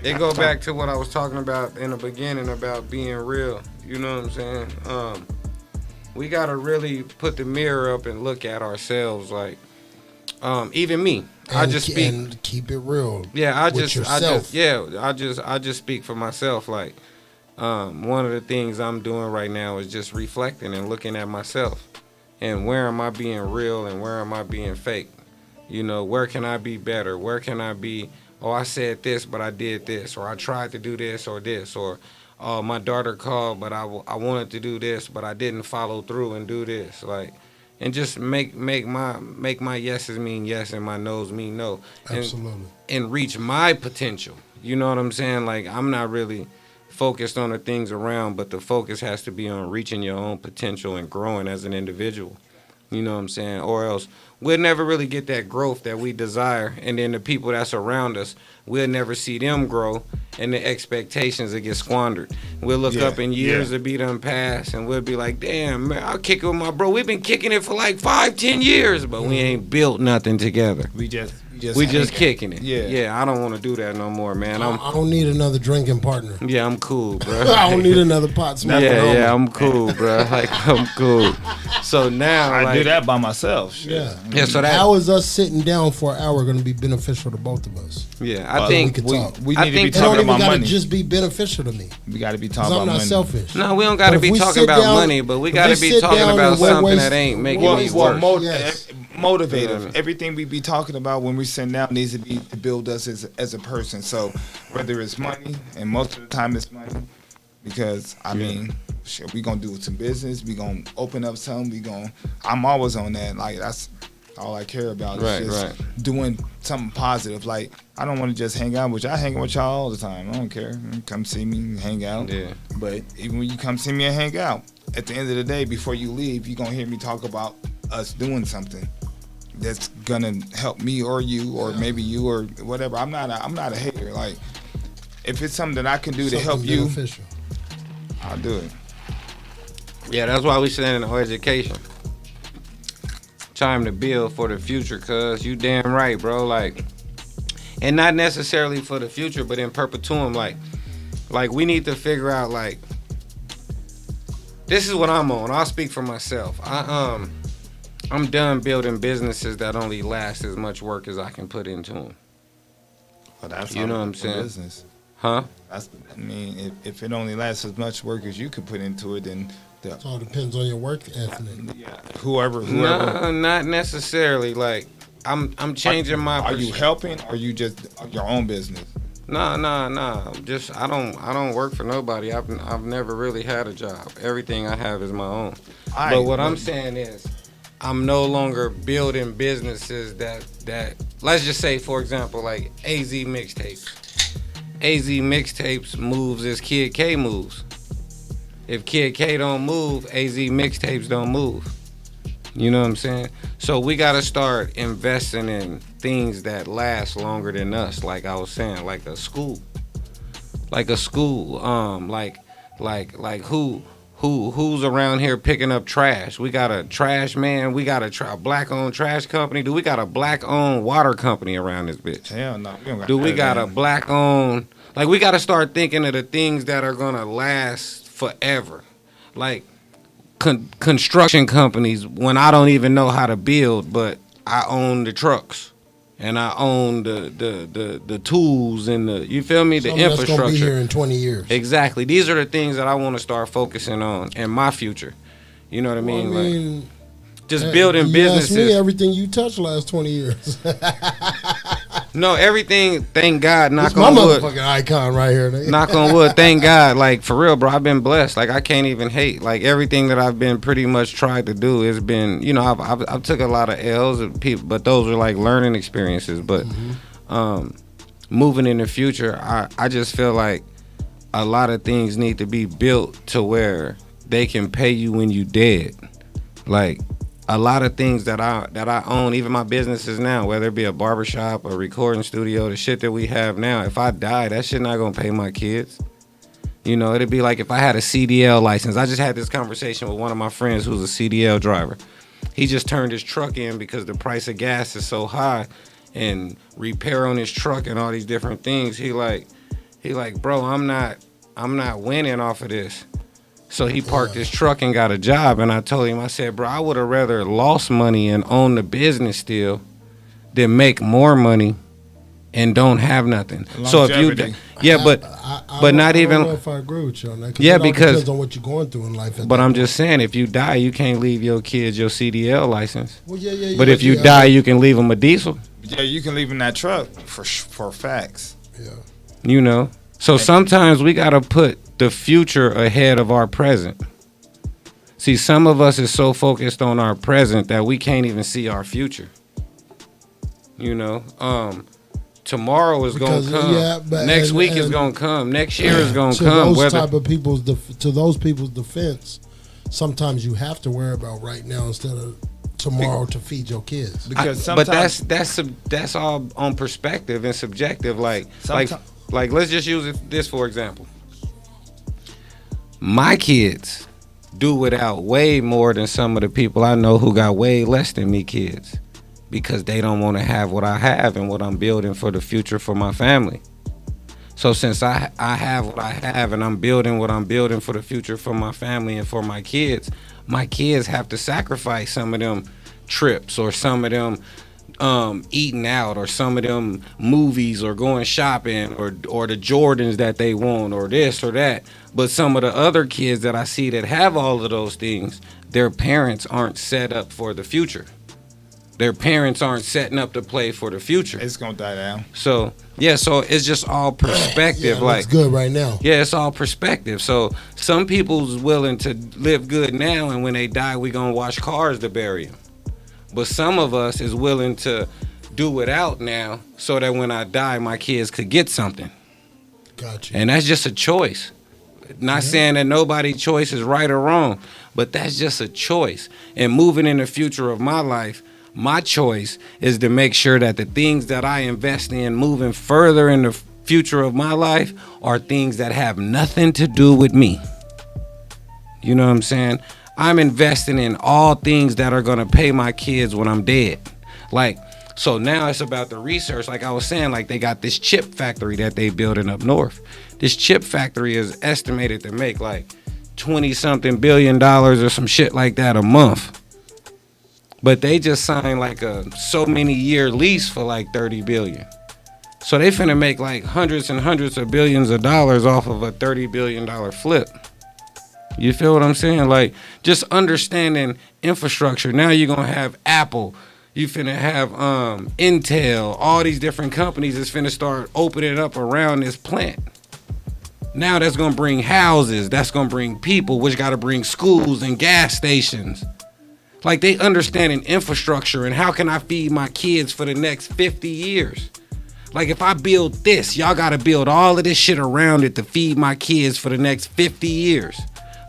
It go back to what I was talking about in the beginning about being real. You know what I'm saying? We gotta really put the mirror up and look at ourselves. Like, even me, I just speak and keep it real. Yeah, I just speak for myself. Like, one of the things I'm doing right now is just reflecting and looking at myself, and where am I being real and where am I being fake? You know, where can I be better? Where can I be? Oh, I said this, but I did this, or I tried to do this, or my daughter called, but I wanted to do this, but I didn't follow through and do this. Like, and just make my yeses mean yes and my no's mean no. Absolutely. And reach my potential. You know what I'm saying? Like, I'm not really focused on the things around, but the focus has to be on reaching your own potential and growing as an individual. You know what I'm saying? Or else we'll never really get that growth that we desire. And then the people that's around us, we'll never see them grow. And the expectations will get squandered. We'll look up in years to be done past, and we'll be like, damn, man, I'll kick it with my bro. We've been kicking it for like 5-10 years, but we ain't built nothing together. We just kicking it. Yeah, I don't want to do that no more, man. I don't need another drinking partner. Yeah, I'm cool, bro. I don't need another pot smoker. Yeah, I'm cool, bro. Like, I'm cool. So now I do that by myself. Shit. Yeah. So that, how is us sitting down for an hour going to be beneficial to both of us? Yeah, I think we could talk. We need to be talking about money. Just be beneficial to me. We got to be talking about money. I'm not selfish. No, we don't got to be talking about money, but we got to be talking about something that ain't making me worse. Motivative. Everything we be talking about when we sit down needs to be to build us as a person. So whether it's money, and most of the time it's money, because I mean, shit, we gonna do some business. We gonna open up something. I'm always on that. Like, that's all I care about. Is just doing something positive. Like, I don't want to just hang out with you. I hang out with y'all all the time. I don't care. Come see me, hang out. Yeah. But even when you come see me and hang out, at the end of the day, before you leave, you gonna hear me talk about us doing something that's gonna help me or you or maybe you or whatever. I'm not a hater. Like, if it's something that I can do to help you, I'll do it. Yeah, that's why we stand in education. Time to build for the future, cuz you damn right, bro. Like, and not necessarily for the future, but in perpetuum. Like we need to figure out, like, this is what I'm on. I'll speak for myself. I'm done building businesses that only last as much work as I can put into them. Well, that's you know what I'm saying? Business. Huh? I mean, if it only lasts as much work as you can put into it, then it all depends on your work ethic. Yeah, whoever. No, not necessarily. Like, I'm changing my. Are you helping, or are you just your own business? No. Just I don't work for nobody. I've never really had a job. Everything I have is my own. But what I'm saying is, I'm no longer building businesses that let's just say, for example, like AZ Mixtapes. AZ Mixtapes moves as Kid K moves. If Kid K don't move, AZ Mixtapes don't move. You know what I'm saying? So we gotta start investing in things that last longer than us. Like I was saying, like a school. Like who's around here picking up trash? We got a trash man. We got a black-owned trash company. Do we got a black-owned water company around this bitch? Hell no. We got a black-owned... Like, we got to start thinking of the things that are going to last forever. Like, construction companies, when I don't even know how to build, but I own the trucks. and I own the tools and the, you feel me, the Something that's infrastructure. gonna be here in 20 years. Exactly. These are the things that I want to start focusing on in my future. You know what I mean? Like, just building businesses. You asked me everything you touched last 20 years. No, everything, thank God, knock my on wood. motherfucking icon right here. Nigga. Knock on wood, thank God. Like, for real, bro, I've been blessed. Like, I can't even hate. Like, everything that I've been pretty much tried to do has been, you know, I've took a lot of L's, and people, but those are like learning experiences. But moving in the future, I just feel like a lot of things need to be built to where they can pay you when you dead. Like, a lot of things that I own, even my businesses now, whether it be a barbershop, a recording studio, the shit that we have now, if I die, that shit not gonna pay my kids. You know, it'd be like if I had a CDL license. I just had this conversation with one of my friends who's a CDL driver. He just turned his truck in because the price of gas is so high, and repair on his truck and all these different things. He like, bro, I'm not winning off of this. So he parked his truck and got a job, and I told him, I said, bro, I would have rather lost money and own the business still than make more money and don't have nothing. So if you, but not even. I don't know if I agree with you on that. Yeah, because depends on what you're going through in life. But I'm just saying, if you die, you can't leave your kids your CDL license. Well, yeah. But if you die, you can leave them a diesel. Yeah, you can leave in that truck for facts. Yeah. You know, so sometimes we gotta put the future ahead of our present. See, some of us is so focused on our present that we can't even see our future. You know, tomorrow is gonna come. Yeah, next week is gonna come. Next year is gonna to come. Those type of people's to those people's defense, sometimes you have to worry about right now instead of tomorrow to feed your kids. Because but sometimes, that's all on perspective and subjective. Like let's just use this for example. My kids do without way more than some of the people I know who got way less than me kids, because they don't want to have what I have and what I'm building for the future for my family. So since I have what I have and I'm building what I'm building for the future for my family and for my kids have to sacrifice some of them trips or some of them eating out or some of them movies or going shopping or the Jordans that they want or this or that. But some of the other kids that I see that have all of those things, their parents aren't set up for the future. Their parents aren't setting up to play for the future. It's gonna die down. So yeah, so it's just all perspective. Yeah, like, it's good right now. Yeah, it's all perspective. So some people's willing to live good now, and when they die, we gonna wash cars to bury them. But some of us is willing to do without now, so that when I die, my kids could get something. Gotcha. And that's just a choice. Not saying that nobody's choice is right or wrong, but that's just a choice. And moving in the future of my life, my choice is to make sure that the things that I invest in moving further in the future of my life are things that have nothing to do with me. You know what I'm saying? I'm investing in all things that are going to pay my kids when I'm dead. Like, so now it's about the research. Like I was saying, like they got this chip factory that they building up north. This chip factory is estimated to make like 20-something billion or some shit like that a month. But they just signed like a so many year lease for like 30 billion. So they finna make like hundreds and hundreds of billions of dollars off of a $30 billion flip. You feel what I'm saying? Like, just understanding infrastructure. Now you're gonna have Apple. You finna have Intel. All these different companies is finna start opening up around this plant. Now that's gonna bring houses. That's gonna bring people, which gotta bring schools and gas stations. Like, they understanding infrastructure and how can I feed my kids for the next 50 years. Like, if I build this, y'all gotta build all of this shit around it to feed my kids for the next 50 years.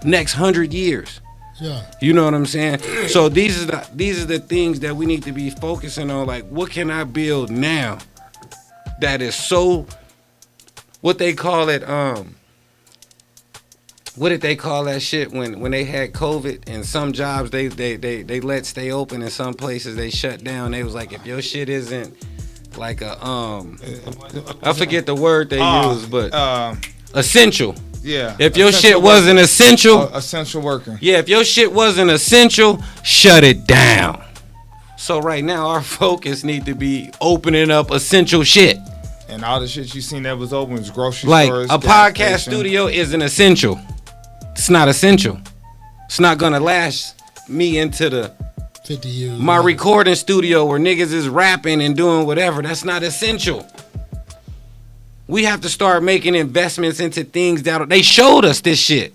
Next 100 years. Yeah. You know what I'm saying? So these are the things that we need to be focusing on. Like, what can I build now that is so, what they call it, what did they call that shit when they had COVID and some jobs they let stay open and some places they shut down. They was like, if your shit isn't like a I forget the word they used, but essential. Yeah. If your shit wasn't essential, essential worker. Yeah, if your shit wasn't essential, shut it down. So right now our focus need to be opening up essential shit. And all the shit you seen that was open was grocery Like stores. a gas podcast station. studio is an essential. It's not essential. It's not gonna last me into the 50 years. my later. recording studio where niggas is rapping and doing whatever. That's not essential. We have to start making investments into things that they showed us this shit.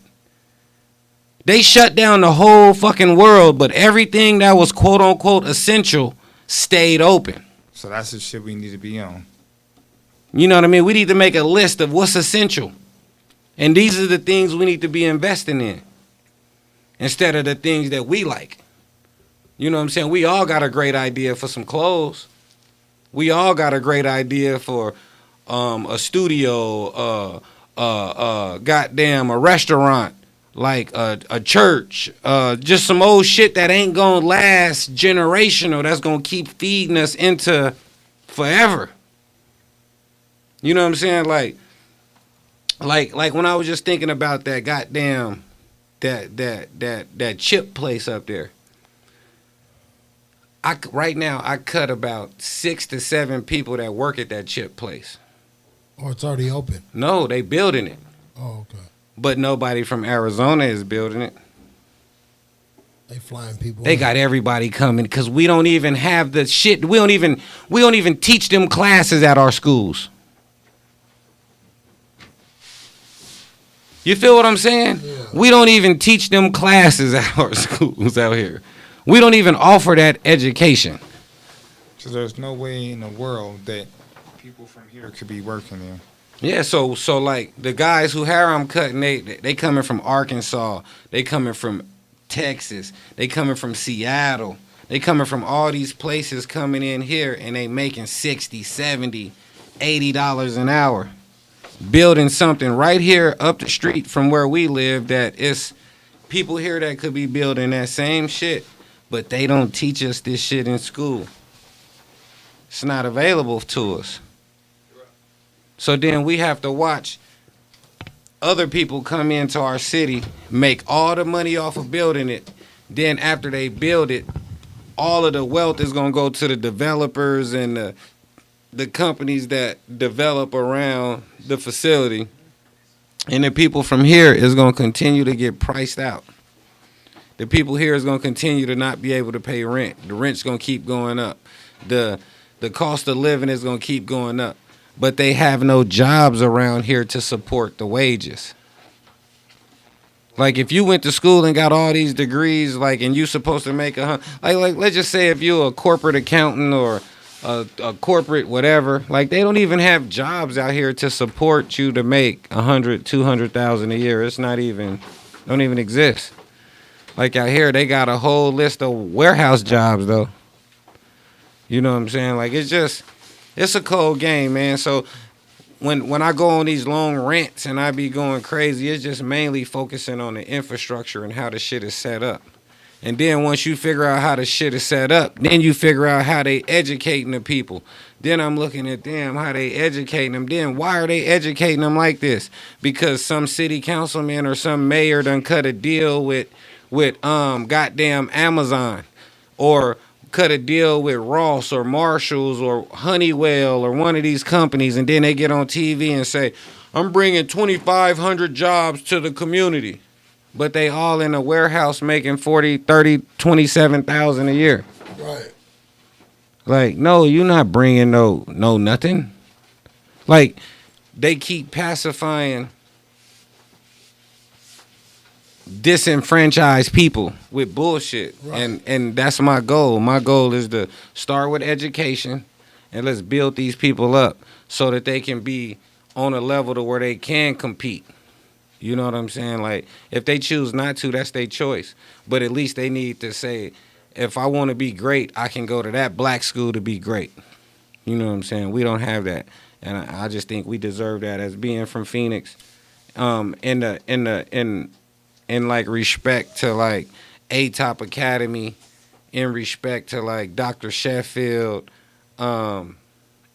They shut down the whole fucking world, but everything that was quote unquote essential stayed open. So that's the shit we need to be on. You know what I mean? We need to make a list of what's essential. And these are the things we need to be investing in instead of the things that we like. You know what I'm saying? We all got a great idea for some clothes. We all got a great idea for a studio, goddamn, a restaurant, like a church, just some old shit that ain't gonna last generational, that's gonna keep feeding us into forever. You know what I'm saying? Like when I was just thinking about that goddamn that chip place up there. Right now I cut about 6 to 7 people that work at that chip place. Or it's already open. No, they building it. Oh, okay. But nobody from Arizona is building it. They flying people. They in. got everybody coming because we don't even have the shit. We don't even teach them classes at our schools. You feel what I'm saying? Yeah. We don't even teach them classes at our schools out here. We don't even offer that education. So there's no way in the world that people from here could be working there. Yeah, so like the guys who hair I'm cutting, they coming from Arkansas, they coming from Texas, they coming from Seattle, they coming from all these places coming in here and they making $60, $70, $80 an hour. Building something right here up the street from where we live that is people here that could be building that same shit, but they don't teach us this shit in school. It's not available to us. So then we have to watch other people come into our city, make all the money off of building it. Then after they build it, all of the wealth is going to go to the developers and the companies that develop around the facility. And the people from here is going to continue to get priced out. The people here is going to continue to not be able to pay rent. The rent's going to keep going up. The cost of living is going to keep going up. But they have no jobs around here to support the wages. Like if you went to school and got all these degrees, like, and you supposed to make like let's just say if you're a corporate accountant or a corporate whatever, like they don't even have jobs out here to support you to make $100,000-$200,000 a year. It's not even, don't even exist. Like out here, they got a whole list of warehouse jobs though. You know what I'm saying? Like it's a cold game, man. So when I go on these long rants and I be going crazy, it's just mainly focusing on the infrastructure and how the shit is set up. And then once you figure out how the shit is set up, then you figure out how they educating the people. Then I'm looking at them, how they educating them. Then why are they educating them like this? Because some city councilman or some mayor done cut a deal with goddamn Amazon, or cut a deal with Ross or Marshalls or Honeywell or one of these companies, and then they get on TV and say, I'm bringing 2,500 jobs to the community. But they all in a warehouse making 40, 30, 27,000 a year. Right. Like, no, you're not bringing no nothing. Like, they keep pacifying disenfranchised people with bullshit. Right. And that's my goal. My goal is to start with education and let's build these people up so that they can be on a level to where they can compete. You know what I'm saying? Like, if they choose not to, that's their choice. But at least they need to say, if I want to be great, I can go to that black school to be great. You know what I'm saying? We don't have that. And I just think we deserve that as being from Phoenix. In like respect to like A-Top Academy, in respect to like Dr. Sheffield, in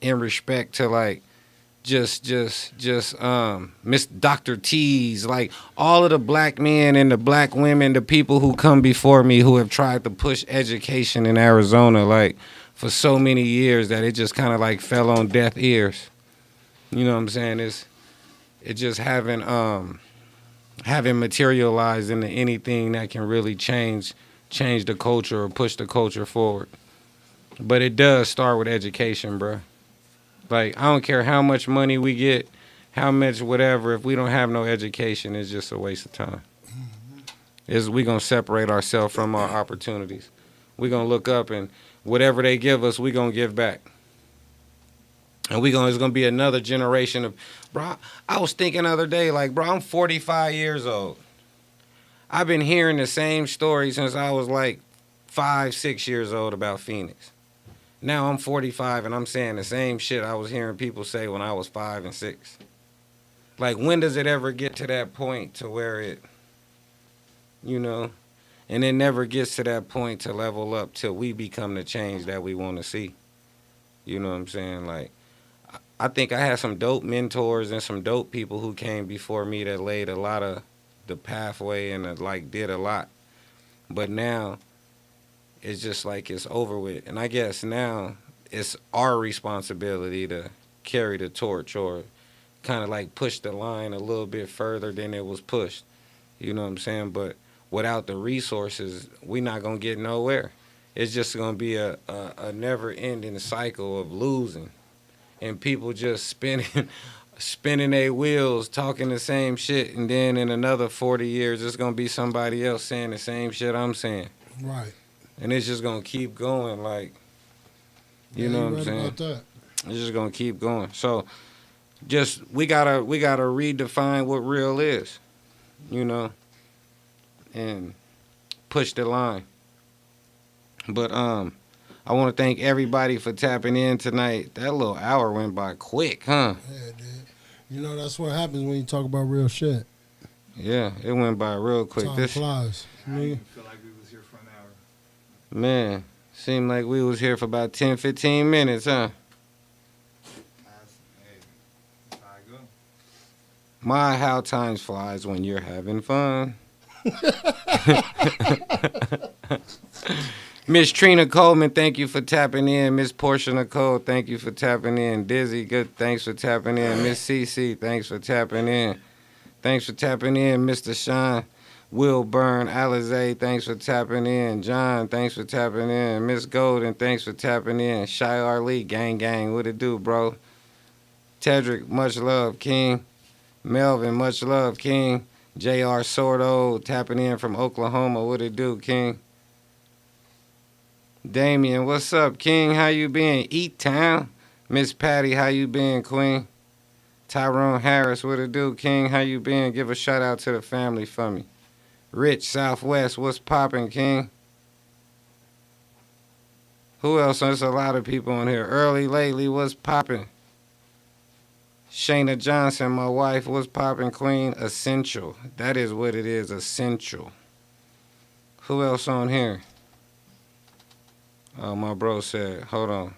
respect to like Miss Dr. T's, like all of the black men and the black women, the people who come before me who have tried to push education in Arizona, like for so many years that it just kind of like fell on deaf ears. You know what I'm saying? It just haven't materialized into anything that can really change the culture or push the culture forward. But it does start with education, bro. Like, I don't care how much money we get, how much whatever, if we don't have no education, it's just a waste of time. We going to separate ourselves from our opportunities. We going to look up and whatever they give us, we going to give back. And it's going to be another generation of, bro, I was thinking the other day, like, bro, I'm 45 years old. I've been hearing the same story since I was like 5, 6 years old about Phoenix. Now I'm 45 and I'm saying the same shit I was hearing people say when I was 5 and 6. Like, when does it ever get to that point to where it, you know, and it never gets to that point to level up till we become the change that we want to see. You know what I'm saying? Like, I think I had some dope mentors and some dope people who came before me that laid a lot of the pathway and like did a lot. But now it's just like it's over with. And I guess now it's our responsibility to carry the torch or kind of like push the line a little bit further than it was pushed. You know what I'm saying? But without the resources, we're not going to get nowhere. It's just going to be a never-ending cycle of losing. And people just spinning their wheels, talking the same shit, and then in another 40 years, it's going to be somebody else saying the same shit I'm saying. Right. And it's just going to keep going, like, you know what I'm saying? About that. It's just going to keep going. So, just, we gotta redefine what real is, you know, and push the line. But, I want to thank everybody for tapping in tonight. That little hour went by quick, huh? Yeah, it did. You know, that's what happens when you talk about real shit. Yeah, it went by real quick. Time flies. I didn't feel like we was here for an hour. Man, seemed like we was here for about 10, 15 minutes, huh? Hey, that's how I go. My, how time flies when you're having fun. Miss Trina Coleman, thank you for tapping in. Miss Portia Nicole, thank you for tapping in. Dizzy, good, thanks for tapping in. Miss CC, thanks for tapping in. Thanks for tapping in. Mr. Sean, Will Byrne, Alizé, thanks for tapping in. John, thanks for tapping in. Miss Golden, thanks for tapping in. Shy Arlie, gang, what it do, bro? Tedrick, much love, King. Melvin, much love, King. J.R. Sordo, tapping in from Oklahoma, what it do, King? Damien, what's up, King? How you been? Eat Town. Miss Patty, how you been, Queen? Tyrone Harris, what it do, King? How you been? Give a shout out to the family for me. Rich Southwest, what's poppin', King? Who else? There's a lot of people on here. Early lately, what's poppin'? Shayna Johnson, my wife, what's poppin', Queen? Essential. That is what it is, essential. Who else on here? Oh, my bro said, hold on.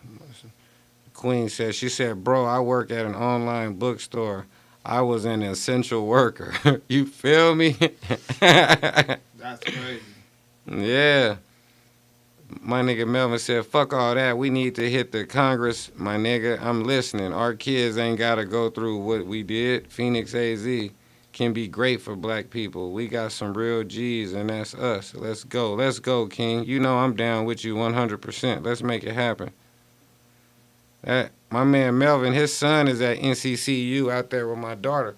Queen said, she said, bro, I work at an online bookstore. I was an essential worker. You feel me? That's crazy. Yeah. My nigga Melvin said, fuck all that. We need to hit the Congress. My nigga, I'm listening. Our kids ain't got to go through what we did. Phoenix AZ can be great for black people. We got some real G's, and that's us. Let's go. Let's go, King. You know I'm down with you 100%. Let's make it happen. My man Melvin, his son is at NCCU out there with my daughter.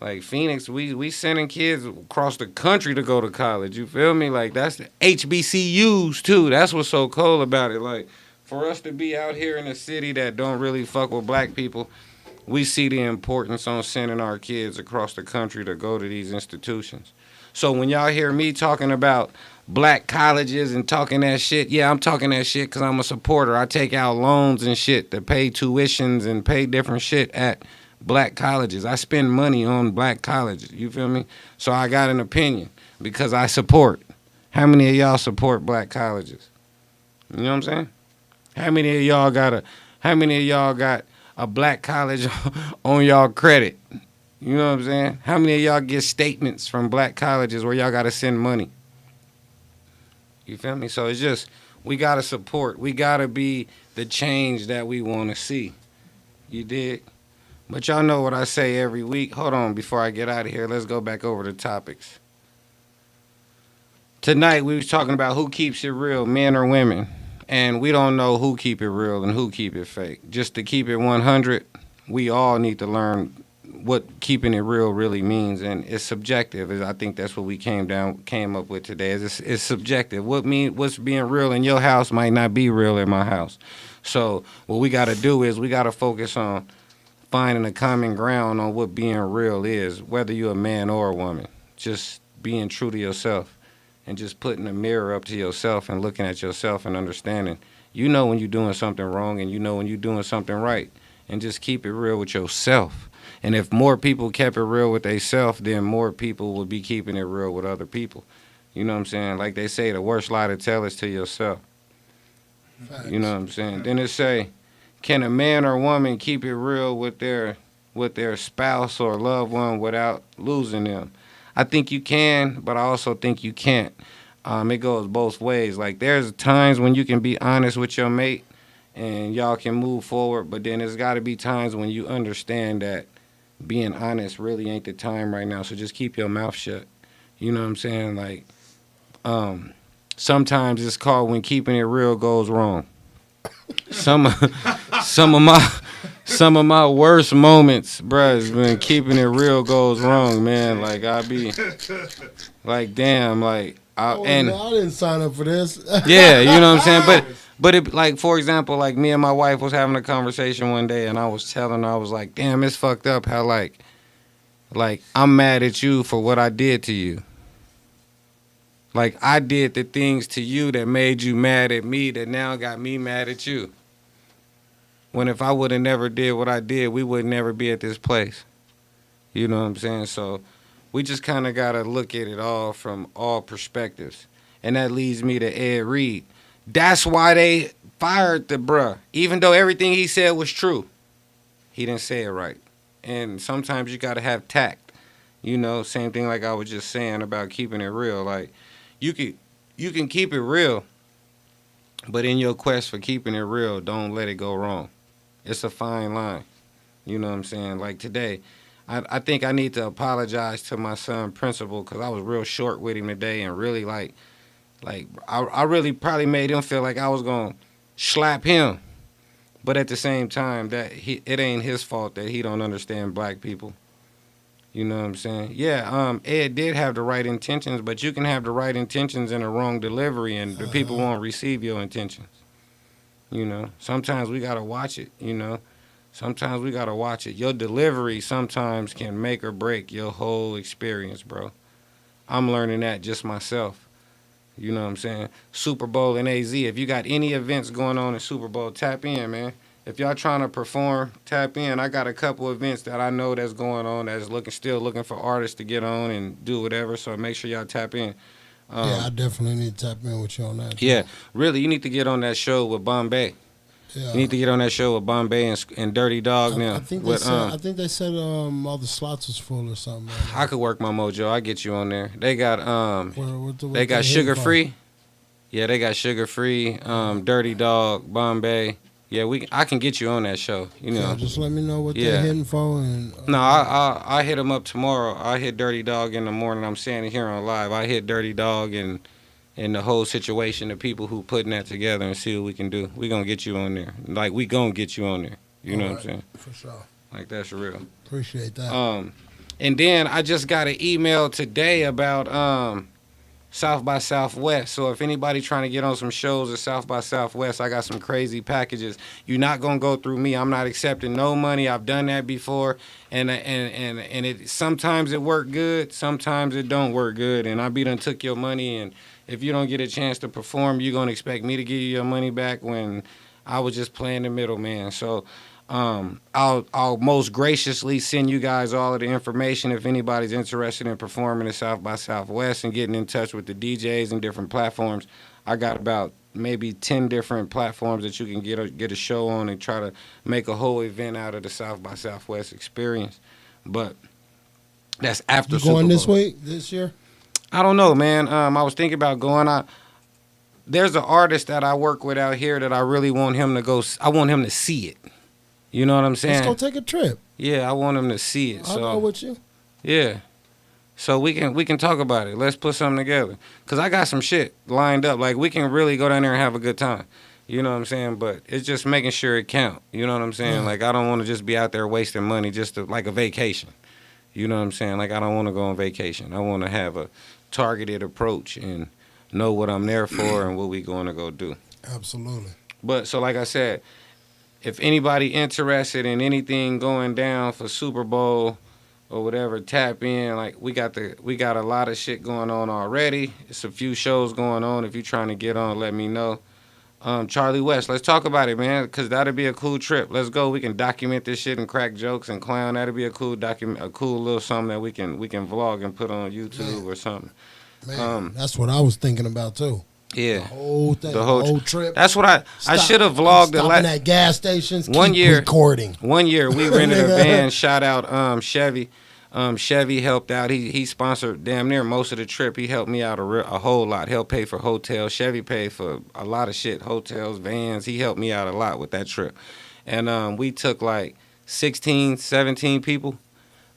Like, Phoenix, we sending kids across the country to go to college. You feel me? Like, that's the HBCUs, too. That's what's so cool about it. Like, for us to be out here in a city that don't really fuck with black people, we see the importance on sending our kids across the country to go to these institutions. So when y'all hear me talking about black colleges and talking that shit, yeah, I'm talking that shit because I'm a supporter. I take out loans and shit to pay tuitions and pay different shit at black colleges. I spend money on black colleges. You feel me? So I got an opinion because I support. How many of y'all support black colleges? You know what I'm saying? How many of y'all got a black college on y'all credit? You know what I'm saying? How many of y'all get statements from black colleges where y'all got to send money? You feel me? So it's just, we got to support. We got to be the change that we want to see. You dig? But y'all know what I say every week. Hold on, before I get out of here, let's go back over the topics. Tonight we was talking about who keeps it real, men or women. And we don't know who keep it real and who keep it fake. Just to keep it 100, we all need to learn what keeping it real really means, and it's subjective. I think that's what we came up with today. It's subjective. What's being real in your house might not be real in my house. So what we got to do is we got to focus on finding a common ground on what being real is, whether you're a man or a woman. Just being true to yourself and just putting a mirror up to yourself and looking at yourself and understanding. You know when you're doing something wrong and you know when you're doing something right, and just keep it real with yourself. And if more people kept it real with themselves, then more people would be keeping it real with other people. You know what I'm saying? Like they say, the worst lie to tell is to yourself. Facts. You know what I'm saying? Then it say, can a man or woman keep it real with their spouse or loved one without losing them? I think you can, but I also think you can't. It goes both ways. Like there's times when you can be honest with your mate and y'all can move forward, but then there's got to be times when you understand that being honest really ain't the time right now, so just keep your mouth shut. You know what I'm saying? Like, sometimes it's called when keeping it real goes wrong. Some of my worst moments, bruh, is when keeping it real goes wrong, man. Like I be like, damn, like I didn't sign up for this. yeah, you know what I'm saying? But it, like, for example, like me and my wife was having a conversation one day, and I was telling her, I was like, damn, it's fucked up how like I'm mad at you for what I did to you. Like I did the things to you that made you mad at me that now got me mad at you. When if I would have never did what I did, we would never be at this place. You know what I'm saying? So we just kind of got to look at it all from all perspectives. And that leads me to Ed Reed. That's why they fired the bruh. Even though everything he said was true, he didn't say it right. And sometimes you got to have tact. You know, same thing like I was just saying about keeping it real. Like, you can keep it real, but in your quest for keeping it real, don't let it go wrong. It's a fine line. You know what I'm saying? Like today, I think I need to apologize to my son, Principal, because I was real short with him today and really like I really probably made him feel like I was going to slap him. But at the same time, it ain't his fault that he don't understand black people. You know what I'm saying? Yeah, Ed did have the right intentions, but you can have the right intentions and the wrong delivery, and the people won't receive your intentions. You know, sometimes we got to watch it, you know. Sometimes we got to watch it. Your delivery sometimes can make or break your whole experience, bro. I'm learning that just myself. You know what I'm saying? Super Bowl and AZ. If you got any events going on in Super Bowl, tap in, man. If y'all trying to perform, tap in. I got a couple events that I know that's going on that's still looking for artists to get on and do whatever. So make sure y'all tap in. Yeah, I definitely need to tap in with you on that. Yeah, really, you need to get on that show with Bombay. Yeah. You need to get on that show with Bombay and Dirty Dog now. I think they said all the slots was full or something. Like I could work my mojo. I get you on there. They got what they got Sugar Free. Yeah, they got Sugar Free. Dirty Dog, Bombay. Yeah, I can get you on that show. You know. Yeah, just let me know what they're hitting for. And no, I hit them up tomorrow. I hit Dirty Dog in the morning. I'm saying it here on live. I hit Dirty Dog and the whole situation, the people who putting that together, and see what we can do. We gonna get you on there. Like, we gonna get you on there. You know what I'm saying? For sure. Like, that's real. Appreciate that. And then I just got an email today about South by Southwest. So if anybody trying to get on some shows at South by Southwest, I got some crazy packages. You're not gonna go through me. I'm not accepting no money. I've done that before, and it sometimes it work good, sometimes it don't work good. And I done took your money, and if you don't get a chance to perform, you're gonna expect me to give you your money back when I was just playing the middleman. So I'll most graciously send you guys all of the information if anybody's interested in performing at South by Southwest and getting in touch with the DJs and different platforms. I got about maybe 10 different platforms that you can get a show on and try to make a whole event out of the South by Southwest experience. But that's after You going Super Bowl. this year? I don't know, man. I was thinking about going out. There's an artist that I work with out here that I really want him to go. I want him to see it. You know what I'm saying? Let's go take a trip. Yeah, I want him to see it. I'll go with you. Yeah. So we can talk about it. Let's put something together. Cause I got some shit lined up. Like we can really go down there and have a good time. You know what I'm saying? But it's just making sure it count. You know what I'm saying? Yeah. Like I don't want to just be out there wasting money just to, like a vacation. You know what I'm saying? Like I don't want to go on vacation. I want to have a targeted approach and know what I'm there for and what we going to go do. Absolutely. But so like I said, if anybody interested in anything going down for Super Bowl or whatever, tap in. Like we got a lot of shit going on already. It's a few shows going on. If you're trying to get on, let me know. Charlie West, let's talk about it, man, because that'd be a cool trip. Let's go. We can document this shit and crack jokes and clown. That'd be a cool little something that we can vlog and put on YouTube or something. Man, that's what I was thinking about too. Yeah, The whole thing, the the whole whole trip. That's what I should have vlogged the Stopping at gas stations. One keep year- recording. One year we rented a van. Shout out Chevy. Chevy helped out. He sponsored damn near most of the trip. He helped me out a whole lot. Helped pay for hotels. Chevy paid for a lot of shit. Hotels, vans. He helped me out a lot with that trip. And we took like 16, 17 people.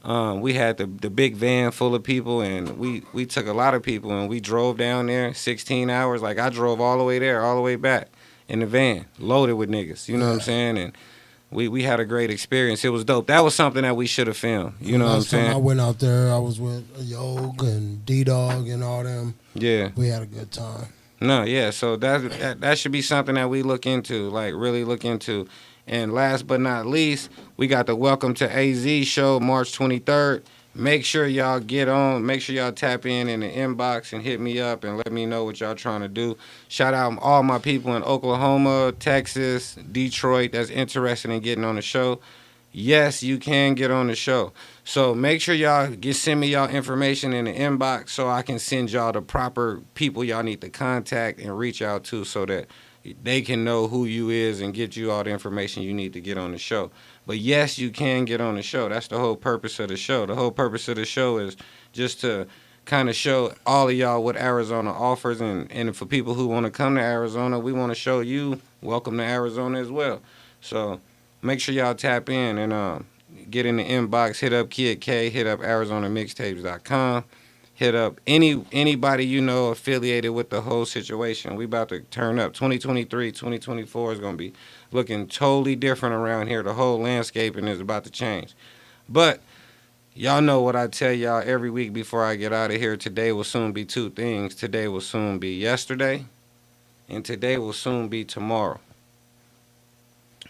We had the big van full of people, and we took a lot of people, and we drove down there 16 hours. Like I drove all the way there, all the way back in the van, loaded with niggas. You know what I'm saying? And we had a great experience. It was dope. That was something that we should have filmed. You know what I'm Last time I saying? went out there, I was with Yog and D-Dog and all them. Yeah. We had a good time. No, yeah. So that should be something that we look into, like really look into. And last but not least, we got the Welcome to AZ show March 23rd. Make sure y'all get on. Make sure y'all tap in the inbox and hit me up and let me know what y'all trying to do. Shout out all my people in Oklahoma, Texas, Detroit that's interested in getting on the show. Yes, you can get on the show. So make sure y'all send me y'all information in the inbox so I can send y'all the proper people y'all need to contact and reach out to so that they can know who you is and get you all the information you need to get on the show. But yes, you can get on the show. That's the whole purpose of the show. The whole purpose of the show is just to kind of show all of y'all what Arizona offers. And for people who want to come to Arizona, we want to show you welcome to Arizona as well. So make sure y'all tap in and get in the inbox. Hit up Kid K. Hit up ArizonaMixtapes.com. Hit up anybody you know affiliated with the whole situation. We about to turn up. 2023, 2024 is going to be looking totally different around here. The whole landscaping is about to change. But y'all know what I tell y'all every week before I get out of here. Today will soon be two things. Today will soon be yesterday, and today will soon be tomorrow.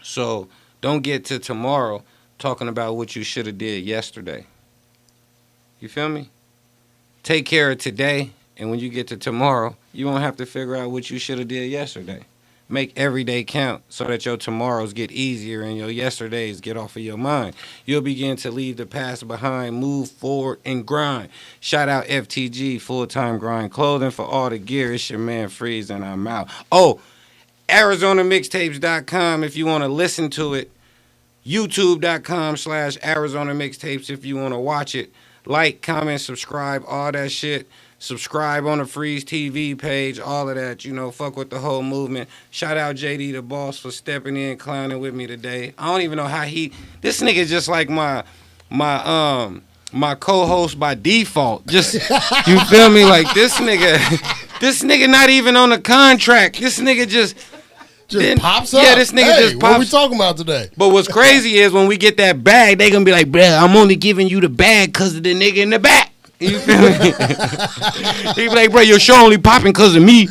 So don't get to tomorrow talking about what you should have did yesterday. You feel me? Take care of today, and when you get to tomorrow, you won't have to figure out what you should have did yesterday. Make every day count so that your tomorrows get easier and your yesterdays get off of your mind. You'll begin to leave the past behind, move forward, and grind. Shout out FTG, Full-Time Grind Clothing, for all the gear. It's your man Freeze, and I'm out. Oh, ArizonaMixtapes.com if you want to listen to it. YouTube.com/ArizonaMixtapes if you want to watch it. Like, comment, subscribe, all that shit. Subscribe on the Freeze TV page, all of that. You know, fuck with the whole movement. Shout out JD the Boss for stepping in, clowning with me today. I don't even know how this nigga just like my co-host by default. Just, you feel me? Like this nigga not even on the contract. This nigga just pops up. Yeah, this nigga just pops. What we talking about today? But what's crazy is when we get that bag, they gonna be like, bruh, I'm only giving you the bag because of the nigga in the back. You feel me? He be like, bro, your show only popping because of me.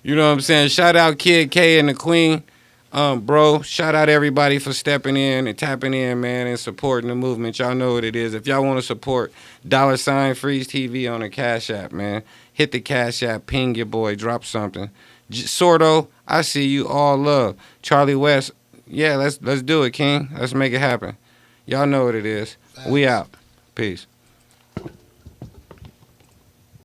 You know what I'm saying? Shout out Kid K and the Queen. Bro, shout out everybody for stepping in and tapping in, man, and supporting the movement. Y'all know what it is. If y'all want to support $Freeze TV on the Cash App, man, hit the Cash App, ping your boy, drop something. Sordo, I see you, all love. Charlie West, yeah, let's do it, King. Let's make it happen. Y'all know what it is. We out. Peace.